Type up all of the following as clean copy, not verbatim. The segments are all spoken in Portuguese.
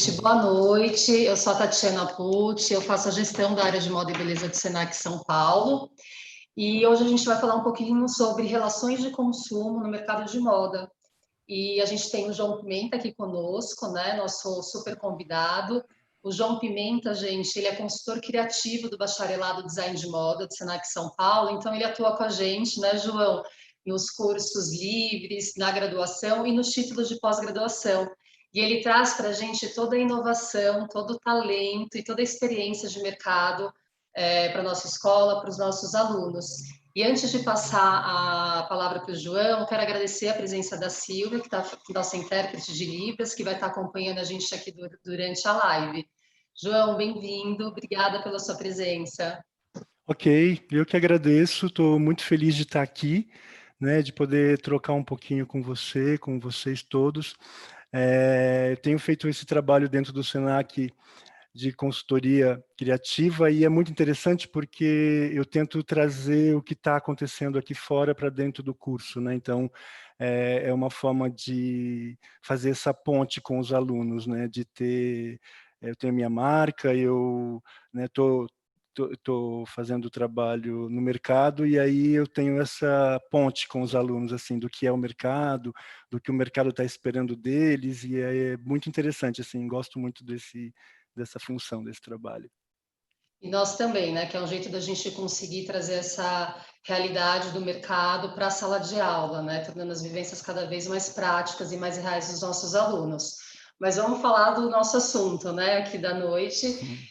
Boa noite, eu sou a Tatiana Pucci, eu faço a gestão da área de moda e beleza do Senac São Paulo e hoje a gente vai falar um pouquinho sobre relações de consumo no mercado de moda. E a gente tem o João Pimenta aqui conosco, né, nosso super convidado. O João Pimenta, gente, ele é consultor criativo do Bacharelado Design de Moda do Senac São Paulo, então ele atua com a gente, né, João, nos cursos livres, na graduação e nos títulos de pós-graduação. E ele traz para a gente toda a inovação, todo o talento e toda a experiência de mercado para a nossa escola, para os nossos alunos. E antes de passar a palavra para o João, quero agradecer a presença da Silvia, que está nossa intérprete de Libras, que vai estar acompanhando a gente aqui durante a live. João, bem-vindo, obrigada pela sua presença. Ok, eu que agradeço, estou muito feliz de estar aqui, né, de poder trocar um pouquinho com você, com vocês todos. Tenho feito esse trabalho dentro do Senac de consultoria criativa e é muito interessante porque eu tento trazer o que está acontecendo aqui fora para dentro do curso, né? Então, é uma forma de fazer essa ponte com os alunos, né? De ter, eu tenho a minha marca, eu, né, tô fazendo trabalho no mercado e aí eu tenho essa ponte com os alunos, assim, do que é o mercado, do que o mercado está esperando deles, e é muito interessante, assim, gosto muito dessa função, desse trabalho. E nós também, né, que é um jeito da gente conseguir trazer essa realidade do mercado para a sala de aula, né, tornando as vivências cada vez mais práticas e mais reais dos nossos alunos. Mas vamos falar do nosso assunto, né, aqui da noite.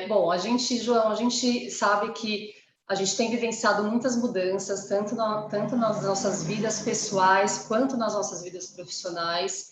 Bom, João, a gente sabe que a gente tem vivenciado muitas mudanças, tanto nas nossas vidas pessoais quanto nas nossas vidas profissionais,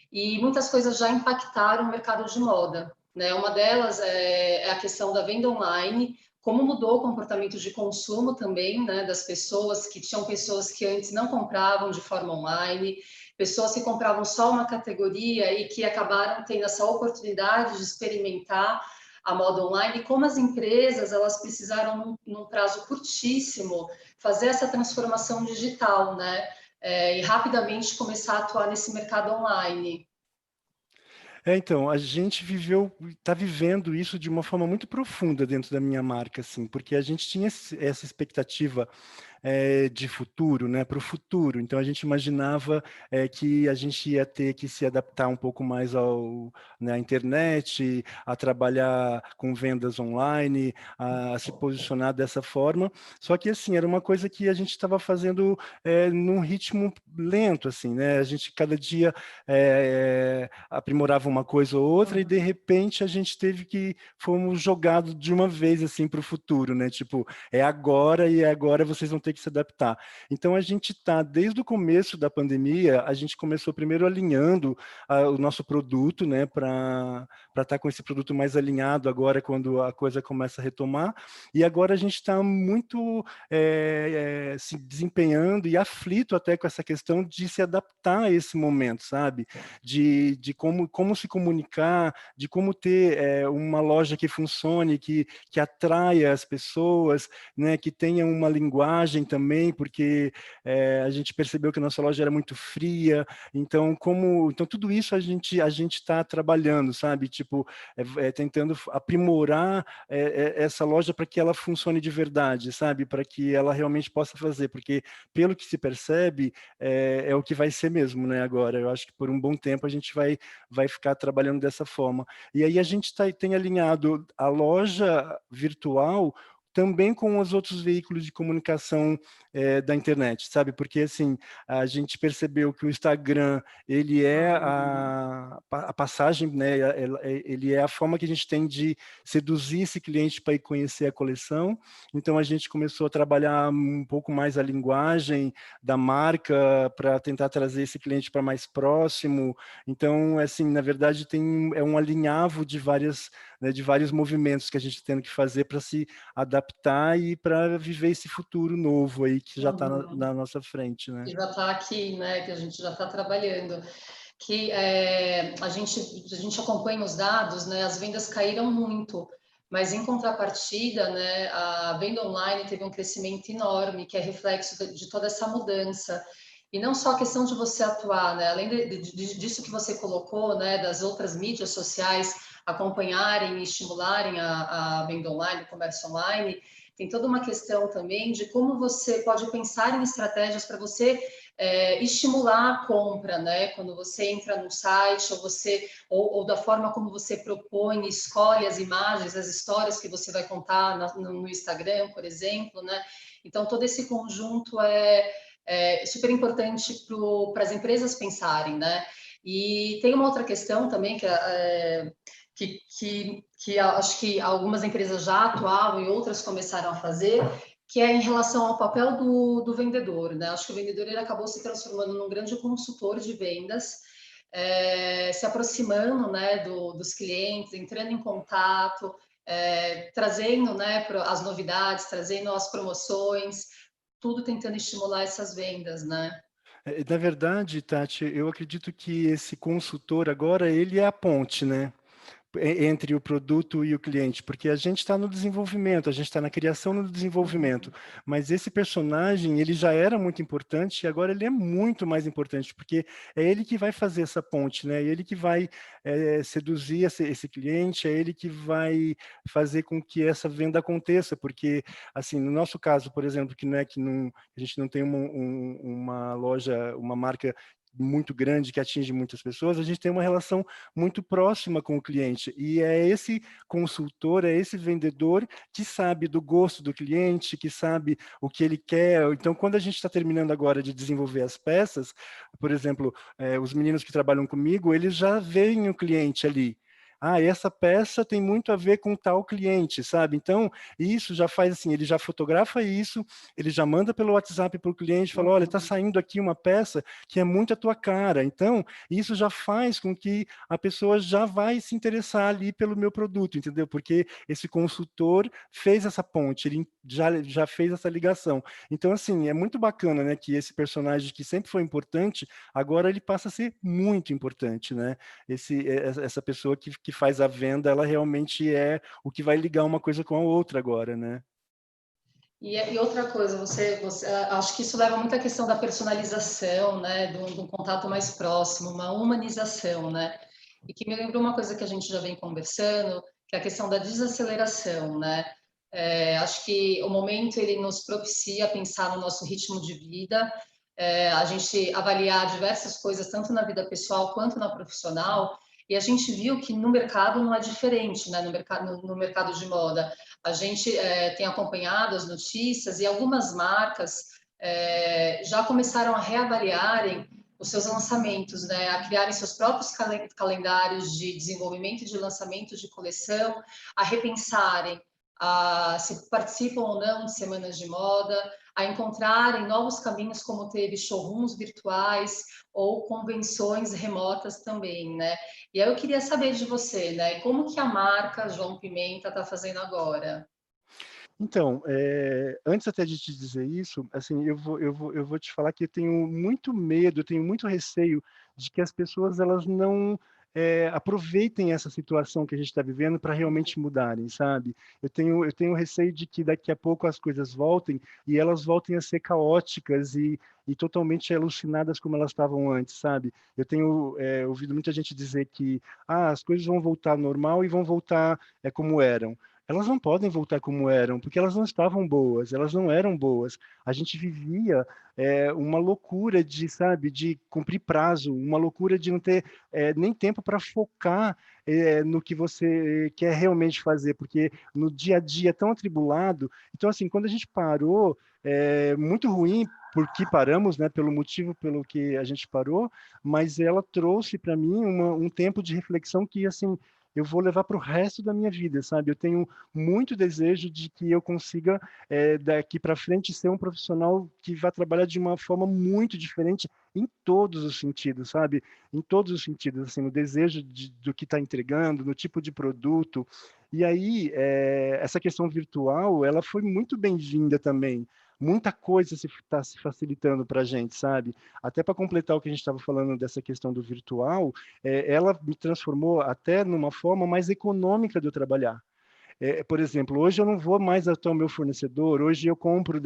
e muitas coisas já impactaram o mercado de moda, né? Uma delas é a questão da venda online, como mudou o comportamento de consumo também, né, das pessoas, que tinham pessoas que antes não compravam de forma online, pessoas que compravam só uma categoria e que acabaram tendo essa oportunidade de experimentar a moda online, como as empresas elas precisaram, num prazo curtíssimo, fazer essa transformação digital, né? E rapidamente começar a atuar nesse mercado online. Então, a gente está vivendo isso de uma forma muito profunda dentro da minha marca, assim, porque a gente tinha essa expectativa de futuro, né, para o futuro. Então a gente imaginava que a gente ia ter que se adaptar um pouco mais né, à internet, a trabalhar com vendas online, a se posicionar dessa forma. Só que assim era uma coisa que a gente estava fazendo num ritmo lento, assim, né? A gente cada dia aprimorava uma coisa ou outra e de repente a gente fomos jogados de uma vez assim para o futuro, né? Tipo, é agora e agora vocês vão ter que se adaptar. Então, a gente está, desde o começo da pandemia, a gente começou primeiro alinhando o nosso produto, né, para estar com esse produto mais alinhado agora, quando a coisa começa a retomar, e agora a gente está muito se desempenhando e aflito até com essa questão de se adaptar a esse momento, sabe? De como se comunicar, de como ter uma loja que funcione, que atraia as pessoas, né, que tenha uma linguagem também, porque a gente percebeu que a nossa loja era muito fria, então tudo isso a gente está trabalhando, sabe, tipo, tentando aprimorar essa loja para que ela funcione de verdade, sabe, para que ela realmente possa fazer, porque pelo que se percebe, é o que vai ser mesmo, né, agora, eu acho que por um bom tempo a gente vai ficar trabalhando dessa forma. E aí a gente tem alinhado a loja virtual também com os outros veículos de comunicação da internet, sabe? Porque, assim, a gente percebeu que o Instagram, ele é a passagem, né? Ele é a forma que a gente tem de seduzir esse cliente para ir conhecer a coleção. Então, a gente começou a trabalhar um pouco mais a linguagem da marca para tentar trazer esse cliente para mais próximo. Então, assim, na verdade, é um alinhavo de vários movimentos que a gente tem que fazer para se adaptar e para viver esse futuro novo aí que já está na nossa frente, né? Que já está aqui, né? Que a gente já está trabalhando. Que a gente acompanha os dados, né? As vendas caíram muito, mas em contrapartida, né? A venda online teve um crescimento enorme, que é reflexo de toda essa mudança. E não só a questão de você atuar, né? Além disso que você colocou, né, das outras mídias sociais acompanharem e estimularem a venda online, o comércio online, tem toda uma questão também de como você pode pensar em estratégias para você estimular a compra, né? Quando você entra no site ou da forma como você propõe, escolhe as imagens, as histórias que você vai contar no Instagram, por exemplo, né? Então todo esse conjunto é super importante para as empresas pensarem, né? E tem uma outra questão também que acho que algumas empresas já atuavam e outras começaram a fazer, que é em relação ao papel do vendedor, né? Acho que o vendedor ele acabou se transformando num grande consultor de vendas, se aproximando, né, dos clientes, entrando em contato, trazendo, né, as novidades, trazendo as promoções, tudo tentando estimular essas vendas, né? Na verdade, Tati, eu acredito que esse consultor agora, ele é a ponte, né? Entre o produto e o cliente, porque a gente está no desenvolvimento, a gente está na criação e no desenvolvimento, mas esse personagem, ele já era muito importante e agora ele é muito mais importante, porque é ele que vai fazer essa ponte, né? É ele que vai seduzir esse cliente, é ele que vai fazer com que essa venda aconteça, porque, assim, no nosso caso, por exemplo, que não é que não, a gente não tem uma loja, uma marca muito grande que atinge muitas pessoas, a gente tem uma relação muito próxima com o cliente e é esse consultor, é esse vendedor que sabe do gosto do cliente, que sabe o que ele quer. Então, quando a gente está terminando agora de desenvolver as peças, por exemplo, os meninos que trabalham comigo, eles já veem o cliente ali. Ah, essa peça tem muito a ver com tal cliente, sabe? Então, isso já faz assim, ele já fotografa isso, ele já manda pelo WhatsApp para o cliente, fala, olha, está saindo aqui uma peça que é muito a tua cara. Então, isso já faz com que a pessoa já vai se interessar ali pelo meu produto, entendeu? Porque esse consultor fez essa ponte, ele já fez essa ligação. Então, assim, é muito bacana, né, que esse personagem que sempre foi importante, agora ele passa a ser muito importante, né? Essa pessoa que faz a venda, ela realmente é o que vai ligar uma coisa com a outra agora, né? E outra coisa, acho que isso leva muito à questão da personalização, né, do contato mais próximo, uma humanização, né? E que me lembrou uma coisa que a gente já vem conversando, que é a questão da desaceleração, né? Acho que o momento ele nos propicia pensar no nosso ritmo de vida, a gente avaliar diversas coisas, tanto na vida pessoal quanto na profissional, e a gente viu que no mercado não é diferente, né? No mercado de moda. A gente tem acompanhado as notícias e algumas marcas já começaram a reavaliarem os seus lançamentos, né? A criarem seus próprios calendários de desenvolvimento e de lançamento de coleção, a repensarem se participam ou não de semanas de moda, a encontrarem novos caminhos, como teve showrooms virtuais ou convenções remotas também, né? E aí eu queria saber de você, né? Como que a marca João Pimenta está fazendo agora? Então, antes até de te dizer isso, assim, eu vou te falar que eu tenho muito medo, eu tenho muito receio de que as pessoas elas não aproveitem essa situação que a gente está vivendo para realmente mudarem, sabe? Eu tenho receio de que daqui a pouco as coisas voltem e elas voltem a ser caóticas e totalmente alucinadas como elas estavam antes, sabe? Eu tenho ouvido muita gente dizer que as coisas vão voltar ao normal e vão voltar como eram. Elas não podem voltar como eram, porque elas não estavam boas, elas não eram boas. A gente vivia uma loucura de, sabe, de cumprir prazo, uma loucura de não ter nem tempo para focar no que você quer realmente fazer, porque no dia a dia é tão atribulado. Então, assim, quando a gente parou, muito ruim, porque paramos, né, pelo motivo pelo que a gente parou, mas ela trouxe para mim um tempo de reflexão que, assim, eu vou levar para o resto da minha vida, sabe? Eu tenho muito desejo de que eu consiga, daqui para frente, ser um profissional que vai trabalhar de uma forma muito diferente em todos os sentidos, sabe? Em todos os sentidos, assim, no desejo do que está entregando, no tipo de produto. E aí, essa questão virtual, ela foi muito bem-vinda também. Muita coisa está se facilitando para a gente, sabe? Até para completar o que a gente estava falando dessa questão do virtual, ela me transformou até numa forma mais econômica de eu trabalhar. Por exemplo, hoje eu não vou mais até o meu fornecedor, hoje eu compro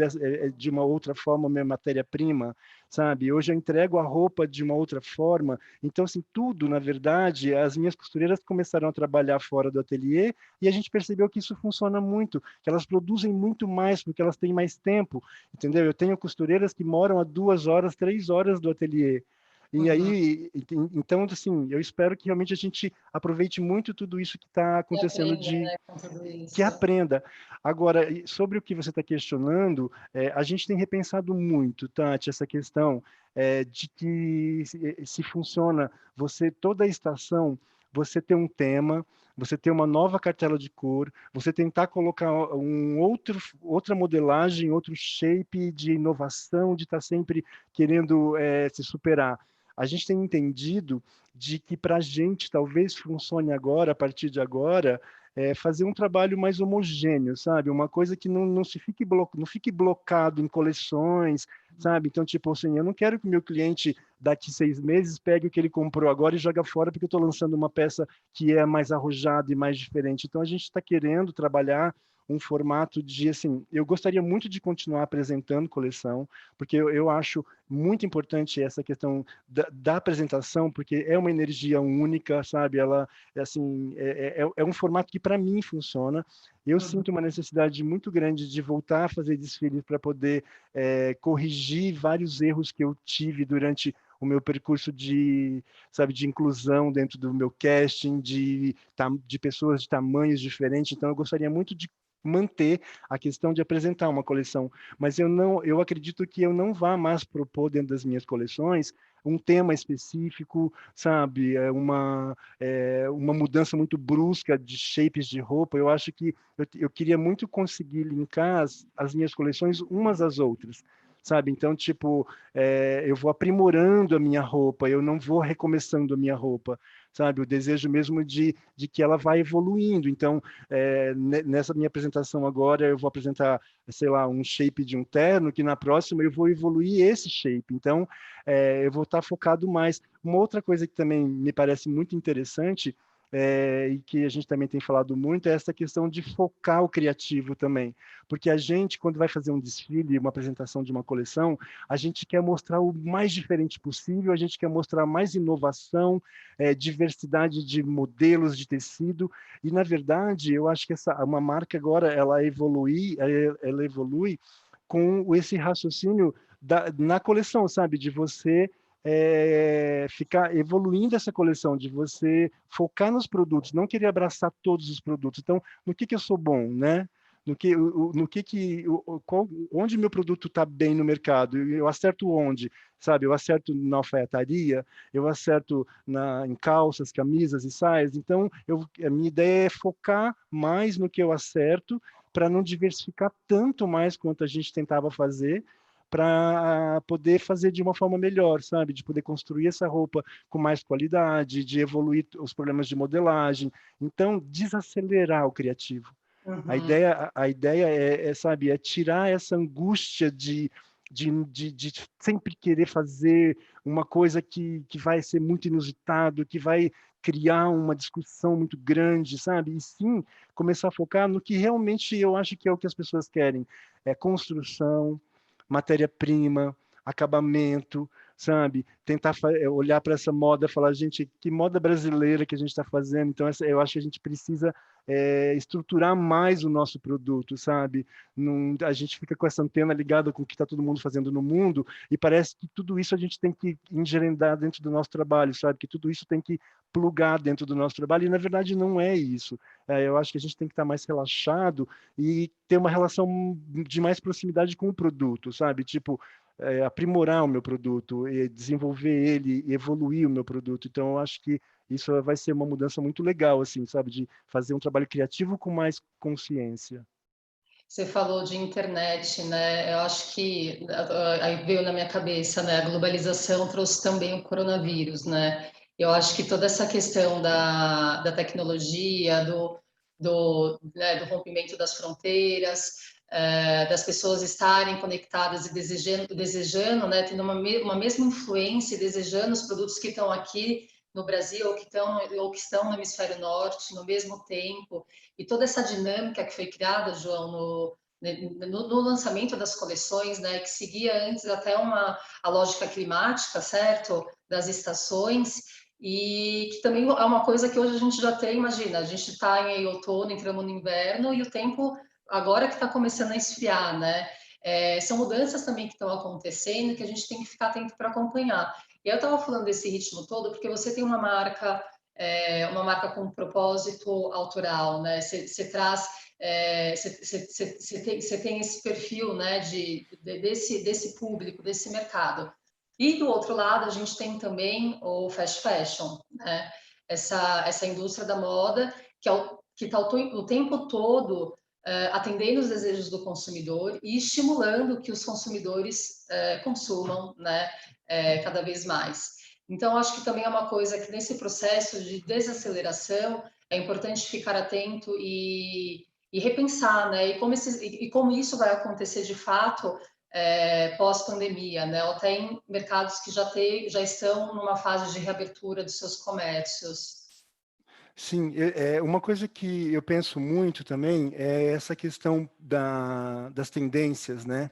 de uma outra forma a minha matéria-prima, sabe? Hoje eu entrego a roupa de uma outra forma. Então, assim, tudo, na verdade, as minhas costureiras começaram a trabalhar fora do ateliê e a gente percebeu que isso funciona muito, que elas produzem muito mais porque elas têm mais tempo, entendeu? Eu tenho costureiras que moram a 2 horas, 3 horas do ateliê. E Uhum. aí, então, assim, eu espero que realmente a gente aproveite muito tudo isso que está E acontecendo aprenda, de né, com tudo que isso. aprenda. Agora, sobre o que você está questionando, a gente tem repensado muito, Tati, essa questão de que se funciona, você, toda a estação, você ter um tema, você ter uma nova cartela de cor, você tentar colocar outra modelagem, outro shape de inovação, de estar sempre querendo se superar. A gente tem entendido de que para a gente talvez funcione agora, a partir de agora, fazer um trabalho mais homogêneo, sabe? Uma coisa que não fique blocado em coleções, sabe? Então, tipo assim, eu não quero que o meu cliente, daqui 6 meses, pegue o que ele comprou agora e joga fora porque eu estou lançando uma peça que é mais arrojada e mais diferente. Então, a gente está querendo trabalhar um formato de, assim, eu gostaria muito de continuar apresentando coleção, porque eu acho muito importante essa questão da apresentação, porque é uma energia única, sabe? Ela, assim, é um formato que para mim funciona. Eu Uhum. sinto uma necessidade muito grande de voltar a fazer desfiles para poder corrigir vários erros que eu tive durante o meu percurso de, sabe, de inclusão dentro do meu casting, de pessoas de tamanhos diferentes. Então, eu gostaria muito de manter a questão de apresentar uma coleção, mas eu acredito que eu não vá mais propor dentro das minhas coleções um tema específico, sabe, uma mudança muito brusca de shapes de roupa. Eu acho que eu queria muito conseguir linkar as minhas coleções umas às outras, sabe? Então, tipo, eu vou aprimorando a minha roupa, eu não vou recomeçando a minha roupa, sabe? O desejo mesmo de que ela vai evoluindo. Então, nessa minha apresentação agora, eu vou apresentar, sei lá, um shape de um terno, que na próxima eu vou evoluir esse shape. Então, eu vou estar focado mais. Uma outra coisa que também me parece muito interessante, e que a gente também tem falado muito, é essa questão de focar o criativo também. Porque a gente, quando vai fazer um desfile, uma apresentação de uma coleção, a gente quer mostrar o mais diferente possível, a gente quer mostrar mais inovação, diversidade de modelos de tecido, e na verdade, eu acho que uma marca agora, ela evolui com esse raciocínio na coleção, sabe? De você ficar evoluindo essa coleção, de você focar nos produtos, não querer abraçar todos os produtos. Então, no que eu sou bom, né? Onde meu produto está bem no mercado, eu acerto onde, sabe? Eu acerto na alfaiataria, eu acerto em calças, camisas e saias. Então, a minha ideia é focar mais no que eu acerto, para não diversificar tanto mais quanto a gente tentava fazer, para poder fazer de uma forma melhor, sabe? De poder construir essa roupa com mais qualidade, de evoluir os problemas de modelagem. Então, desacelerar o criativo. Uhum. A ideia sabe, é tirar essa angústia de sempre querer fazer uma coisa que vai ser muito inusitado, que vai criar uma discussão muito grande, sabe? E sim, começar a focar no que realmente eu acho que é o que as pessoas querem. É construção, matéria-prima, acabamento, sabe? Tentar olhar para essa moda e falar, gente, que moda brasileira que a gente está fazendo. Então, eu acho que a gente precisa estruturar mais o nosso produto, sabe? A gente fica com essa antena ligada com o que está todo mundo fazendo no mundo e parece que tudo isso a gente tem que engerendar dentro do nosso trabalho, sabe? Que tudo isso tem que plugar dentro do nosso trabalho e, na verdade, não é isso. Eu acho que a gente tem que estar mais relaxado e ter uma relação de mais proximidade com o produto, sabe? Tipo, aprimorar o meu produto, desenvolver ele, evoluir o meu produto. Então, eu acho que isso vai ser uma mudança muito legal, assim, sabe? De fazer um trabalho criativo com mais consciência. Você falou de internet, né? Eu acho que aí veio na minha cabeça, né? A globalização trouxe também o coronavírus, né? Eu acho que toda essa questão da tecnologia, do rompimento das fronteiras, das pessoas estarem conectadas e desejando, né? Tendo uma mesma influência e desejando os produtos que estão aqui no Brasil ou que estão no hemisfério norte no mesmo tempo, e toda essa dinâmica que foi criada, João, no lançamento das coleções, né, que seguia antes até a lógica climática, certo? Das estações, e que também é uma coisa que hoje a gente já tem, imagina, a gente está em outono, entramos no inverno, e o tempo agora que está começando a esfriar, né? São mudanças também que estão acontecendo que a gente tem que ficar atento para acompanhar. E eu estava falando desse ritmo todo porque você tem uma marca com um propósito autoral, né? Você traz, você tem esse perfil, né, desse público, desse mercado. E do outro lado, a gente tem também o fast fashion, né? Essa indústria da moda que está o tempo todo atendendo os desejos do consumidor e estimulando que os consumidores consumam, né, cada vez mais. Então, acho que também é uma coisa que nesse processo de desaceleração é importante ficar atento e repensar, né, e como isso vai acontecer de fato pós-pandemia, né, ou até em mercados que já estão numa fase de reabertura dos seus comércios. Sim, uma coisa que eu penso muito também é essa questão das tendências, né?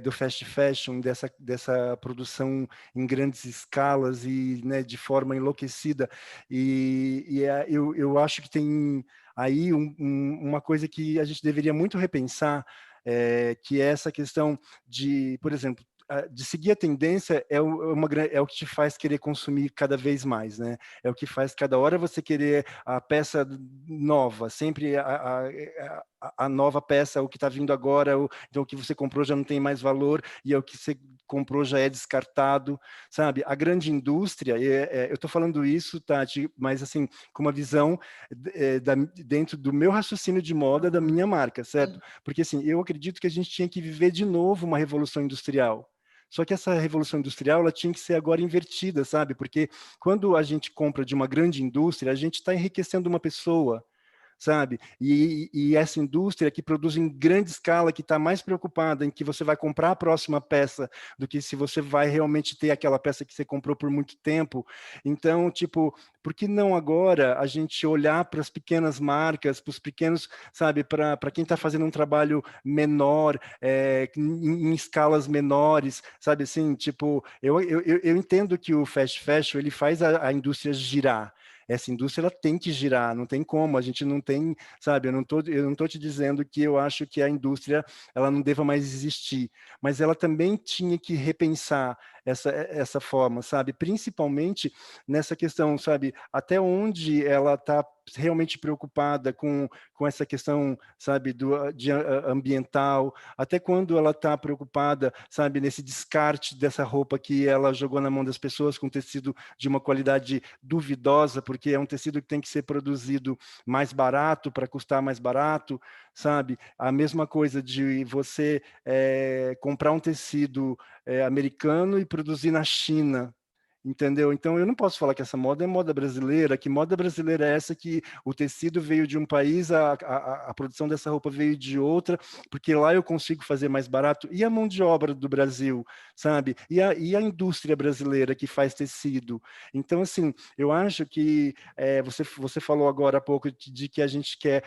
Do fast fashion, dessa produção em grandes escalas e, né, de forma enlouquecida. Eu acho que tem aí uma coisa que a gente deveria muito repensar, que é essa questão de, por exemplo, de seguir a tendência é o que te faz querer consumir cada vez mais, né? É o que faz cada hora você querer a peça nova, sempre a nova peça, o que está vindo agora, então o que você comprou já não tem mais valor e o que você comprou já é descartado, sabe? A grande indústria, eu estou falando isso, Tati, mas assim, com uma visão dentro do meu raciocínio de moda da minha marca, certo? Porque assim, eu acredito que a gente tinha que viver de novo uma revolução industrial. Só que essa revolução industrial ela tinha que ser agora invertida, sabe? Porque quando a gente compra de uma grande indústria, a gente está enriquecendo uma pessoa, sabe? E essa indústria que produz em grande escala, que está mais preocupada em que você vai comprar a próxima peça do que se você vai realmente ter aquela peça que você comprou por muito tempo. Então, tipo, por que não agora a gente olhar para as pequenas marcas, para os pequenos, sabe, para quem está fazendo um trabalho menor, em escalas menores, sabe assim, tipo, eu entendo que o fast fashion ele faz a indústria girar. Essa indústria ela tem que girar, não tem como, a gente não tem, sabe, eu não tô te dizendo que eu acho que a indústria ela não deva mais existir, mas ela também tinha que repensar essa forma, sabe, principalmente nessa questão, sabe, até onde ela está realmente preocupada com essa questão, sabe, ambiental, até quando ela está preocupada, sabe, nesse descarte dessa roupa que ela jogou na mão das pessoas com tecido de uma qualidade duvidosa, porque é um tecido que tem que ser produzido mais barato para custar mais barato, sabe? A mesma coisa de você comprar um tecido americano e produzir na China. Entendeu? Então, eu não posso falar que essa moda é moda brasileira. Que moda brasileira é essa que o tecido veio de um país, a produção dessa roupa veio de outra, porque lá eu consigo fazer mais barato. E a mão de obra do Brasil, sabe? E a indústria brasileira que faz tecido. Então, assim, eu acho que você falou agora há pouco de que a gente quer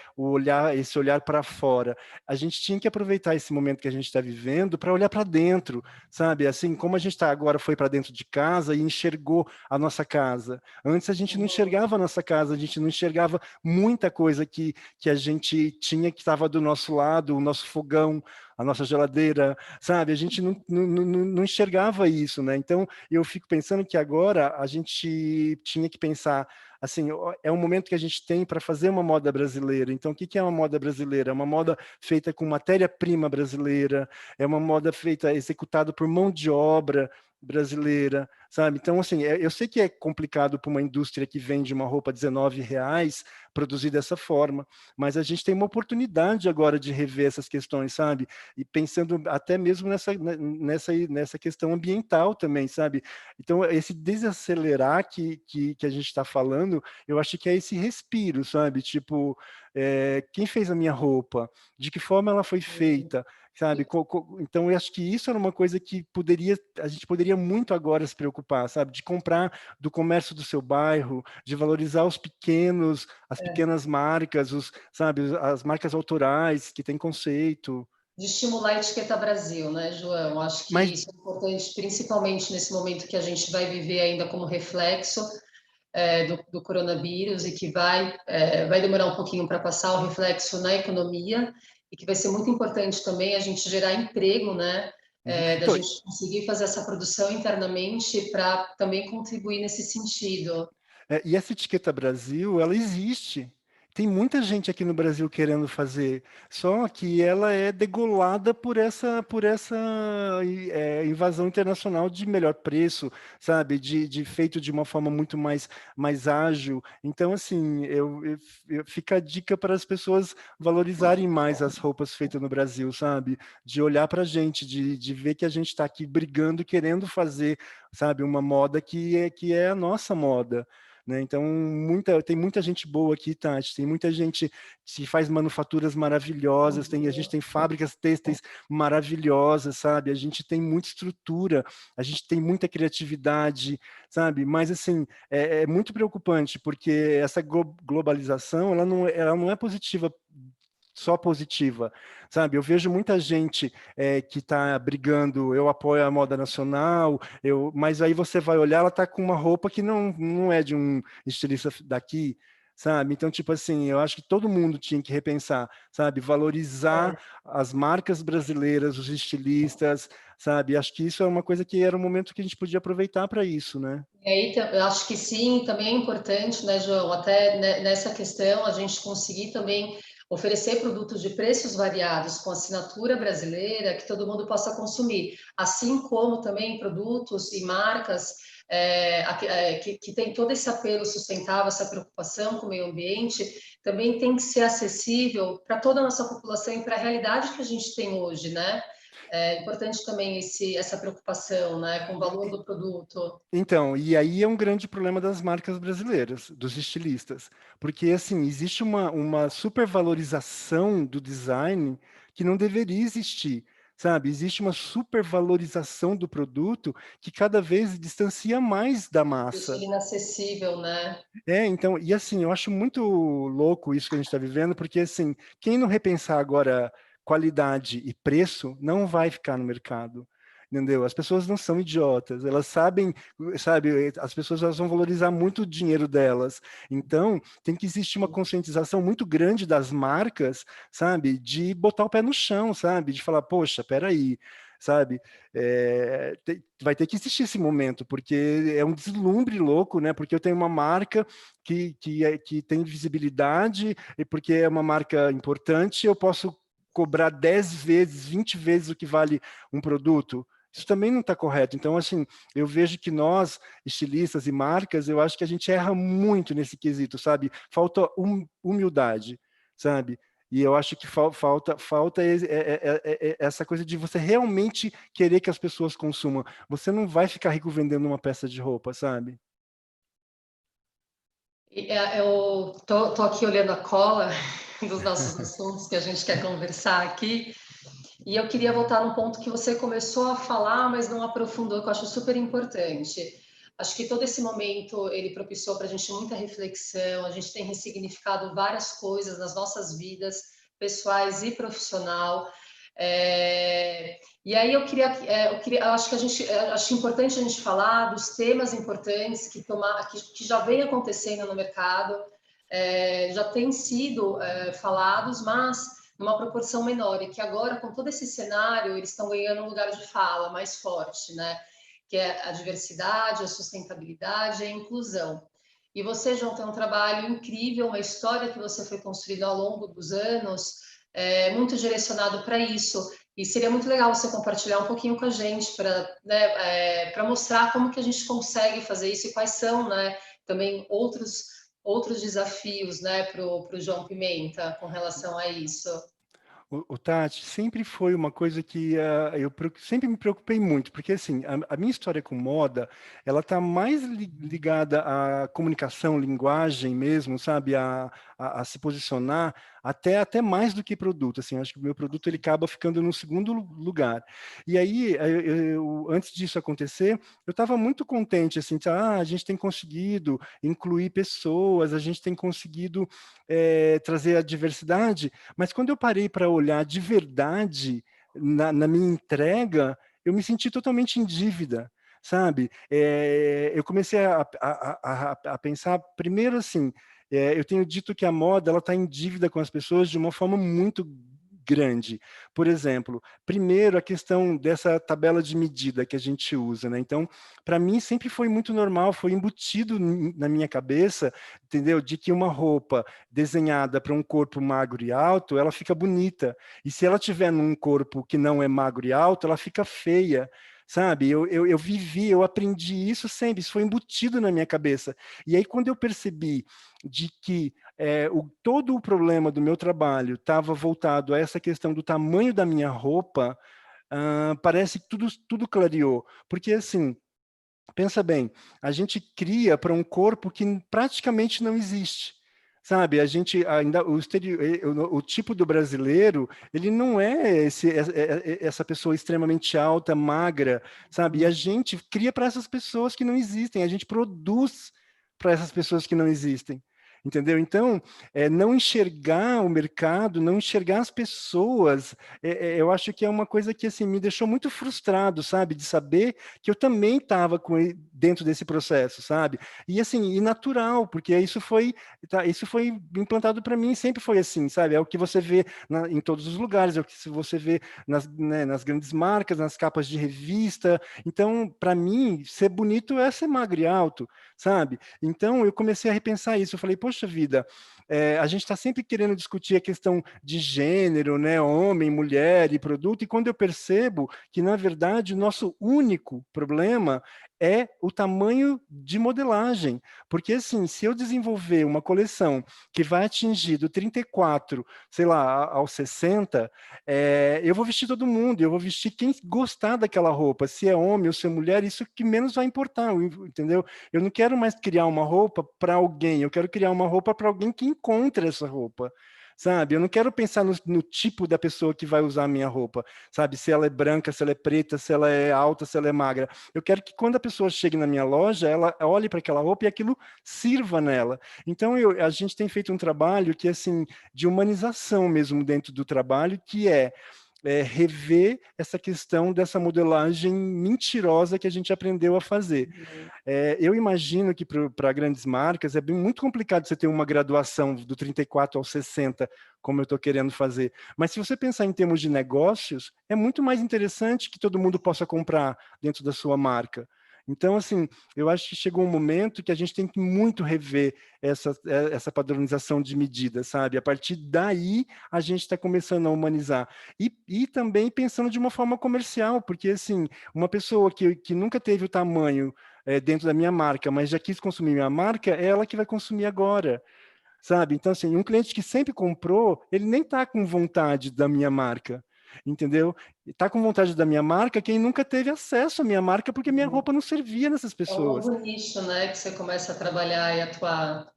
esse olhar para fora. A gente tinha que aproveitar esse momento que a gente está vivendo para olhar para dentro, sabe? Assim, como a gente está agora, foi para dentro de casa e enxergou a nossa casa. Antes a gente não enxergava a nossa casa, a gente não enxergava muita coisa que a gente tinha que estava do nosso lado, o nosso fogão, a nossa geladeira, sabe? A gente não enxergava isso, né? Então, eu fico pensando que agora a gente tinha que pensar assim, é um momento que a gente tem para fazer uma moda brasileira. Então, o que é uma moda brasileira? É uma moda feita com matéria-prima brasileira, é uma moda feita, executada por mão de obra brasileira, sabe? Então, assim, eu sei que é complicado para uma indústria que vende uma roupa R$ 19 produzir dessa forma, mas a gente tem uma oportunidade agora de rever essas questões, sabe? E pensando até mesmo nessa questão ambiental também, sabe? Então, esse desacelerar que a gente está falando, eu acho que é esse respiro, sabe? Tipo, quem fez a minha roupa? De que forma ela foi feita? sabe? Então, eu acho que isso era uma coisa que a gente poderia muito agora se preocupar, sabe? De comprar do comércio do seu bairro, de valorizar as pequenas marcas, sabe? As marcas autorais que têm conceito. De estimular a etiqueta Brasil, né, João? Acho que Mas isso é importante, principalmente nesse momento que a gente vai viver ainda como reflexo do coronavírus e que vai demorar um pouquinho para passar o reflexo na economia e que vai ser muito importante também a gente gerar emprego, né? Da então, gente conseguir fazer essa produção internamente para também contribuir nesse sentido. e essa etiqueta Brasil, ela existe. Tem muita gente aqui no Brasil querendo fazer, só que ela é degolada por essa invasão internacional de melhor preço, sabe? De feito de uma forma muito mais ágil. Então, assim, fica a dica para as pessoas valorizarem mais as roupas feitas no Brasil, sabe? De olhar para a gente, de ver que a gente está aqui brigando, querendo fazer, sabe? Uma moda que é a nossa moda. Né? Então, tem muita gente boa aqui, Tati, tem muita gente que faz manufaturas maravilhosas, a gente tem fábricas têxteis maravilhosas, sabe? A gente tem muita estrutura, a gente tem muita criatividade, sabe? Mas, assim, é muito preocupante, porque essa globalização, ela não é positiva, só positiva, sabe? Eu vejo muita gente que está brigando, eu apoio a moda nacional, mas aí você vai olhar, ela está com uma roupa que não é de um estilista daqui, sabe? Então, tipo assim, eu acho que todo mundo tinha que repensar, sabe? Valorizar as marcas brasileiras, os estilistas, sabe? Acho que isso é uma coisa que era um momento que a gente podia aproveitar para isso, né? E aí, eu acho que sim, também é importante, né, João, até nessa questão a gente conseguir também oferecer produtos de preços variados com assinatura brasileira que todo mundo possa consumir, assim como também produtos e marcas que tem todo esse apelo sustentável, essa preocupação com o meio ambiente, também tem que ser acessível para toda a nossa população e para a realidade que a gente tem hoje, né? É importante também essa preocupação, né, com o valor do produto. Então, e aí é um grande problema das marcas brasileiras, dos estilistas, porque assim existe uma supervalorização do design que não deveria existir, sabe? Existe uma supervalorização do produto que cada vez distancia mais da Deixa massa. ele inacessível, né? Então, e assim, eu acho muito louco isso que a gente está vivendo, porque assim, quem não repensar agora qualidade e preço não vai ficar no mercado. Entendeu? As pessoas não são idiotas, elas sabem, sabe, as pessoas elas vão valorizar muito o dinheiro delas. Então, tem que existir uma conscientização muito grande das marcas, sabe, de botar o pé no chão, sabe, de falar, poxa, peraí, sabe, vai ter que existir esse momento, porque é um deslumbre louco, né? Porque eu tenho uma marca que tem visibilidade, e porque é uma marca importante, eu posso cobrar 10 vezes, 20 vezes o que vale um produto. Isso também não está correto. Então, assim, eu vejo que nós, estilistas e marcas, eu acho que a gente erra muito nesse quesito, sabe? Falta humildade, sabe? E eu acho que falta essa coisa de você realmente querer que as pessoas consumam. Você não vai ficar rico vendendo uma peça de roupa, sabe? Eu tô aqui olhando a cola dos nossos assuntos que a gente quer conversar aqui, e eu queria voltar num ponto que você começou a falar, mas não aprofundou, que eu acho super importante. Acho que todo esse momento ele propiciou para a gente muita reflexão, a gente tem ressignificado várias coisas nas nossas vidas, pessoais e profissional. E aí eu acho que acho importante a gente falar dos temas importantes que já vem acontecendo no mercado, já têm sido falados, mas numa proporção menor, e que agora, com todo esse cenário, eles estão ganhando um lugar de fala mais forte, né? Que é a diversidade, a sustentabilidade e a inclusão. E você, João, tem um trabalho incrível, uma história que você foi construindo ao longo dos anos, muito direcionado para isso. E seria muito legal você compartilhar um pouquinho com a gente para mostrar como que a gente consegue fazer isso e quais são, né, também outros desafios, né, para o João Pimenta com relação a isso. O Tati sempre foi uma coisa que sempre me preocupei muito, porque assim, a minha história com moda, ela está mais ligada à comunicação, linguagem mesmo, sabe? a se posicionar até mais do que produto, assim, acho que o meu produto ele acaba ficando no segundo lugar. E aí, antes disso acontecer, eu estava muito contente, assim, a gente tem conseguido incluir pessoas, a gente tem conseguido trazer a diversidade, mas quando eu parei para olhar de verdade na minha entrega, eu me senti totalmente em dívida, sabe? Eu comecei a pensar, primeiro assim, eu tenho dito que a moda ela está em dívida com as pessoas de uma forma muito grande. Por exemplo, primeiro a questão dessa tabela de medida que a gente usa, né? Então, para mim sempre foi muito normal, foi embutido na minha cabeça, entendeu? De que uma roupa desenhada para um corpo magro e alto, ela fica bonita. E se ela tiver num corpo que não é magro e alto, ela fica feia. Sabe, eu vivi, eu aprendi isso sempre, isso foi embutido na minha cabeça. E aí, quando eu percebi de que todo o problema do meu trabalho estava voltado a essa questão do tamanho da minha roupa, parece que tudo clareou. Porque, assim, pensa bem, a gente cria para um corpo que praticamente não existe. Sabe, a gente ainda o tipo do brasileiro, ele não é essa pessoa extremamente alta, magra, sabe? E a gente cria para essas pessoas que não existem, a gente produz para essas pessoas que não existem. Entendeu? Então, não enxergar o mercado, não enxergar as pessoas, eu acho que é uma coisa que assim me deixou muito frustrado, sabe? De saber que eu também estava dentro desse processo, sabe? E assim, e natural, porque isso foi implantado para mim, sempre foi assim, sabe? É o que você vê em todos os lugares, é o que você vê nas grandes marcas, nas capas de revista. Então, para mim, ser bonito é ser magro e alto, sabe? Então, eu comecei a repensar isso. Eu falei, poxa vida, a gente está sempre querendo discutir a questão de gênero, né? Homem, mulher e produto, e quando eu percebo que, na verdade, o nosso único problema é o tamanho de modelagem. Porque, assim, se eu desenvolver uma coleção que vai atingir do 34, sei lá, ao 60, eu vou vestir todo mundo, eu vou vestir quem gostar daquela roupa, se é homem ou se é mulher, isso que menos vai importar, entendeu? Eu não quero mais criar uma roupa para alguém, eu quero criar uma roupa para alguém que encontre essa roupa. Sabe, eu não quero pensar no tipo da pessoa que vai usar a minha roupa, sabe, se ela é branca, se ela é preta, se ela é alta, se ela é magra. Eu quero que quando a pessoa chegue na minha loja, ela olhe para aquela roupa e aquilo sirva nela. Então, a gente tem feito um trabalho que, assim, de humanização mesmo dentro do trabalho, que rever essa questão dessa modelagem mentirosa que a gente aprendeu a fazer. Eu imagino que para grandes marcas é muito complicado você ter uma graduação do 34 ao 60, como eu estou querendo fazer. Mas se você pensar em termos de negócios, é muito mais interessante que todo mundo possa comprar dentro da sua marca. Então, assim, eu acho que chegou um momento que a gente tem que muito rever essa padronização de medidas, sabe? A partir daí, a gente está começando a humanizar. E também pensando de uma forma comercial, porque, assim, uma pessoa que nunca teve o tamanho dentro da minha marca, mas já quis consumir minha marca, é ela que vai consumir agora, sabe? Então, assim, um cliente que sempre comprou, ele nem está com vontade da minha marca, entendeu? Está com vontade da minha marca quem nunca teve acesso à minha marca porque minha roupa não servia nessas É um pessoas. novo nicho, né, que você começa a trabalhar e atuar.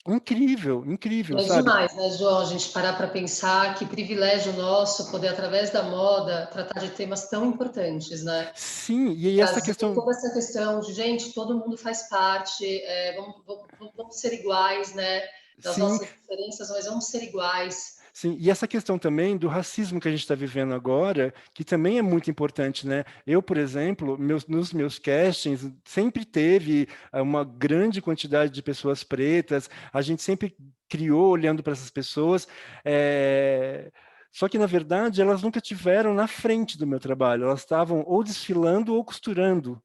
Incrível, incrível, É sabe? demais, né, João? A gente parar para pensar que privilégio nosso poder, através da moda, tratar de temas tão importantes, né? Sim, e aí essa Trazer questão, toda essa questão de, gente, todo mundo faz parte, vamos ser iguais, né? Das sim, nossas diferenças, mas vamos ser iguais. sim, e essa questão também do racismo que a gente está vivendo agora, que também é muito importante, né? Eu, por exemplo, nos meus castings, sempre teve uma grande quantidade de pessoas pretas, a gente sempre criou olhando para essas pessoas, só que, na verdade, elas nunca tiveram na frente do meu trabalho, elas estavam ou desfilando ou costurando.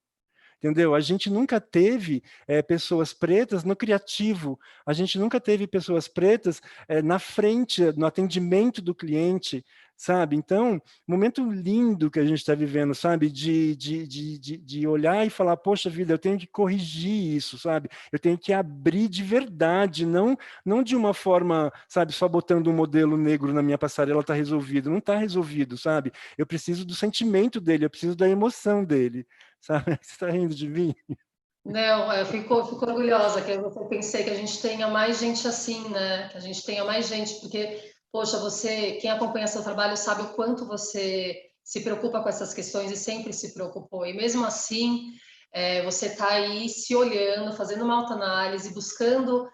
Entendeu? A gente nunca teve pessoas pretas no criativo, a gente nunca teve pessoas pretas na frente, no atendimento do cliente, sabe? Então, momento lindo que a gente está vivendo, sabe? De olhar e falar, poxa vida, eu tenho que corrigir isso, sabe? Eu tenho que abrir de verdade, não de uma forma, sabe, só botando um modelo negro na minha passarela está resolvido. Não está resolvido, sabe? Eu preciso do sentimento dele, eu preciso da emoção dele. Sabe? Você está rindo de mim? Não, eu fico orgulhosa que eu pensei que a gente tenha mais gente assim, né? Que a gente tenha mais gente, porque, poxa, quem acompanha seu trabalho sabe o quanto você se preocupa com essas questões e sempre se preocupou. E mesmo assim, você está aí se olhando, fazendo uma autoanálise, buscando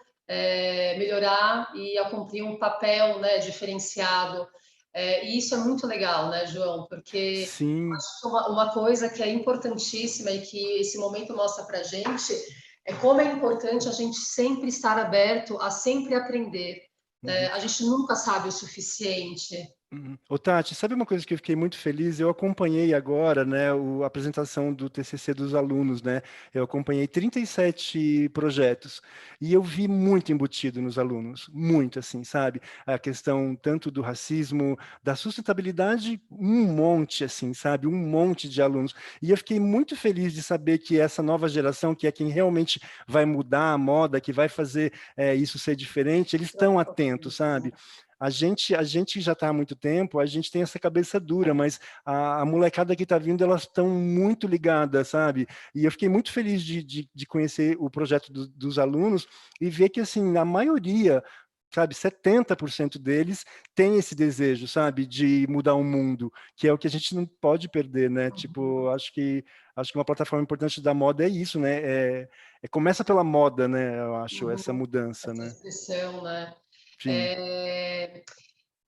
melhorar e a cumprir um papel, né, diferenciado. E isso é muito legal, né, João? Porque Sim. acho que uma coisa que é importantíssima e que esse momento mostra para a gente é como é importante a gente sempre estar aberto a sempre aprender. Né? Uhum. A gente nunca sabe o suficiente. Uhum. Ô, Tati, sabe uma coisa que eu fiquei muito feliz? Eu acompanhei agora, né, a apresentação do TCC dos alunos, né? Eu acompanhei 37 projetos e eu vi muito embutido nos alunos, muito assim, sabe? A questão tanto do racismo, da sustentabilidade, um monte assim, sabe? Um monte de alunos. E eu fiquei muito feliz de saber que essa nova geração, que é quem realmente vai mudar a moda, que vai fazer isso ser diferente, eles estão atentos, sabe? A gente já está há muito tempo, a gente tem essa cabeça dura, mas a molecada que está vindo, elas estão muito ligadas, sabe? E eu fiquei muito feliz de conhecer o projeto dos alunos e ver que, assim, a maioria, sabe, 70% deles tem esse desejo, sabe, de mudar o mundo, que é o que a gente não pode perder, né? Tipo, acho que uma plataforma importante da moda é isso, né? Começa pela moda, né? Eu acho, essa Uhum. mudança, Essa né? expressão, né? Sim,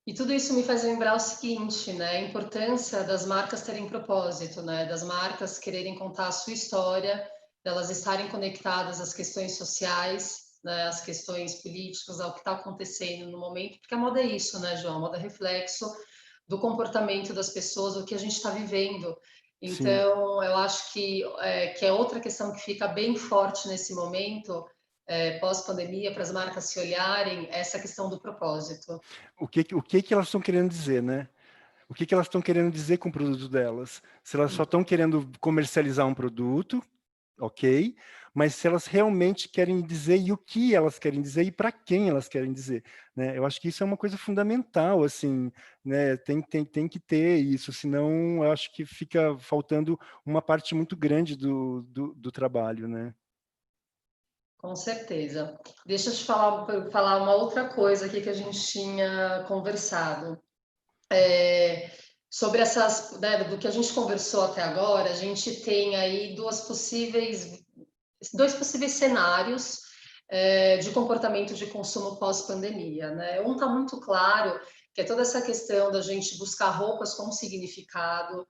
E tudo isso me faz lembrar o seguinte, né? A importância das marcas terem propósito, né? Das marcas quererem contar a sua história, delas estarem conectadas às questões sociais, né? Às questões políticas, ao que está acontecendo no momento, porque a moda é isso, né, João? A moda é reflexo do comportamento das pessoas, do que a gente está vivendo. sim. Então, eu acho que é outra questão que fica bem forte nesse momento, pós-pandemia, para as marcas se olharem, essa questão do propósito. O que que elas estão querendo dizer, né? O que que elas estão querendo dizer com o produto delas? Se elas só estão querendo comercializar um produto, ok, mas se elas realmente querem dizer e o que elas querem dizer e para quem elas querem dizer, né? Eu acho que isso é uma coisa fundamental, assim, né? Tem que ter isso, senão eu acho que fica faltando uma parte muito grande do trabalho, né? Com certeza. Deixa eu te falar uma outra coisa aqui que a gente tinha conversado. Sobre essas, né, do que a gente conversou até agora, a gente tem aí dois possíveis cenários de comportamento de consumo pós-pandemia, né? Um está muito claro, que é toda essa questão da gente buscar roupas com significado,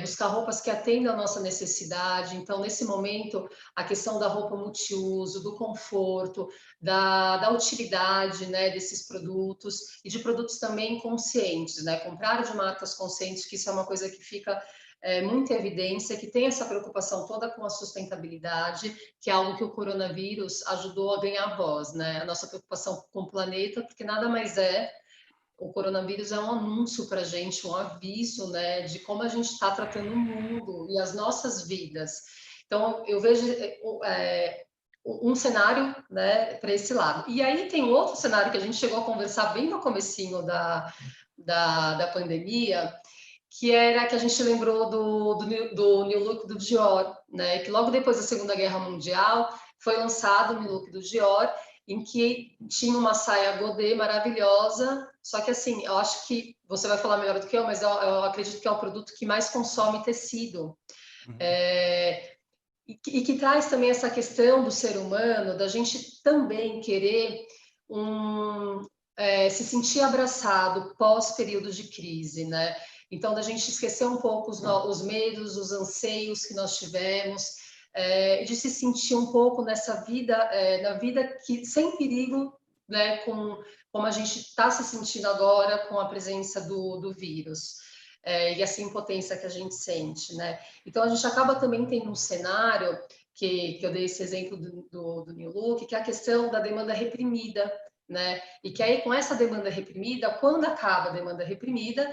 buscar roupas que atendam a nossa necessidade. Então, nesse momento, a questão da roupa multiuso, do conforto, da utilidade, né, desses produtos e de produtos também conscientes, né? Comprar de marcas conscientes, que isso é uma coisa que fica muita evidência, que tem essa preocupação toda com a sustentabilidade, que é algo que o coronavírus ajudou a ganhar voz, né? A nossa preocupação com o planeta, porque nada mais o coronavírus é um anúncio para a gente, um aviso, né, de como a gente está tratando o mundo e as nossas vidas. Então, eu vejo um cenário, né, para esse lado. E aí tem outro cenário que a gente chegou a conversar bem no comecinho da pandemia, que era que a gente lembrou do New Look do Dior, né? Que logo depois da Segunda Guerra Mundial foi lançado o New Look do Dior, em que tinha uma saia godê maravilhosa, só que assim, eu acho que você vai falar melhor do que eu, mas eu acredito que é o produto que mais consome tecido. Uhum. E que traz também essa questão do ser humano, da gente também querer se sentir abraçado pós período de crise, né? Então, da gente esquecer um pouco os medos, os anseios que nós tivemos, de se sentir um pouco nessa vida, na vida que sem perigo, né? Como a gente está se sentindo agora com a presença do vírus. E essa impotência que a gente sente, né? Então, a gente acaba também tendo um cenário que eu dei esse exemplo do New Look, que é a questão da demanda reprimida, né? E que aí, com essa demanda reprimida, quando acaba a demanda reprimida,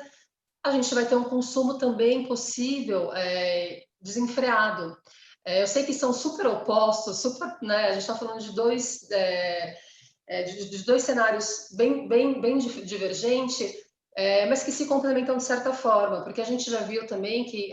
a gente vai ter um consumo também possível desenfreado. Eu sei que são super opostos, né? A gente está falando de de dois cenários bem divergentes, mas que se complementam de certa forma, porque a gente já viu também que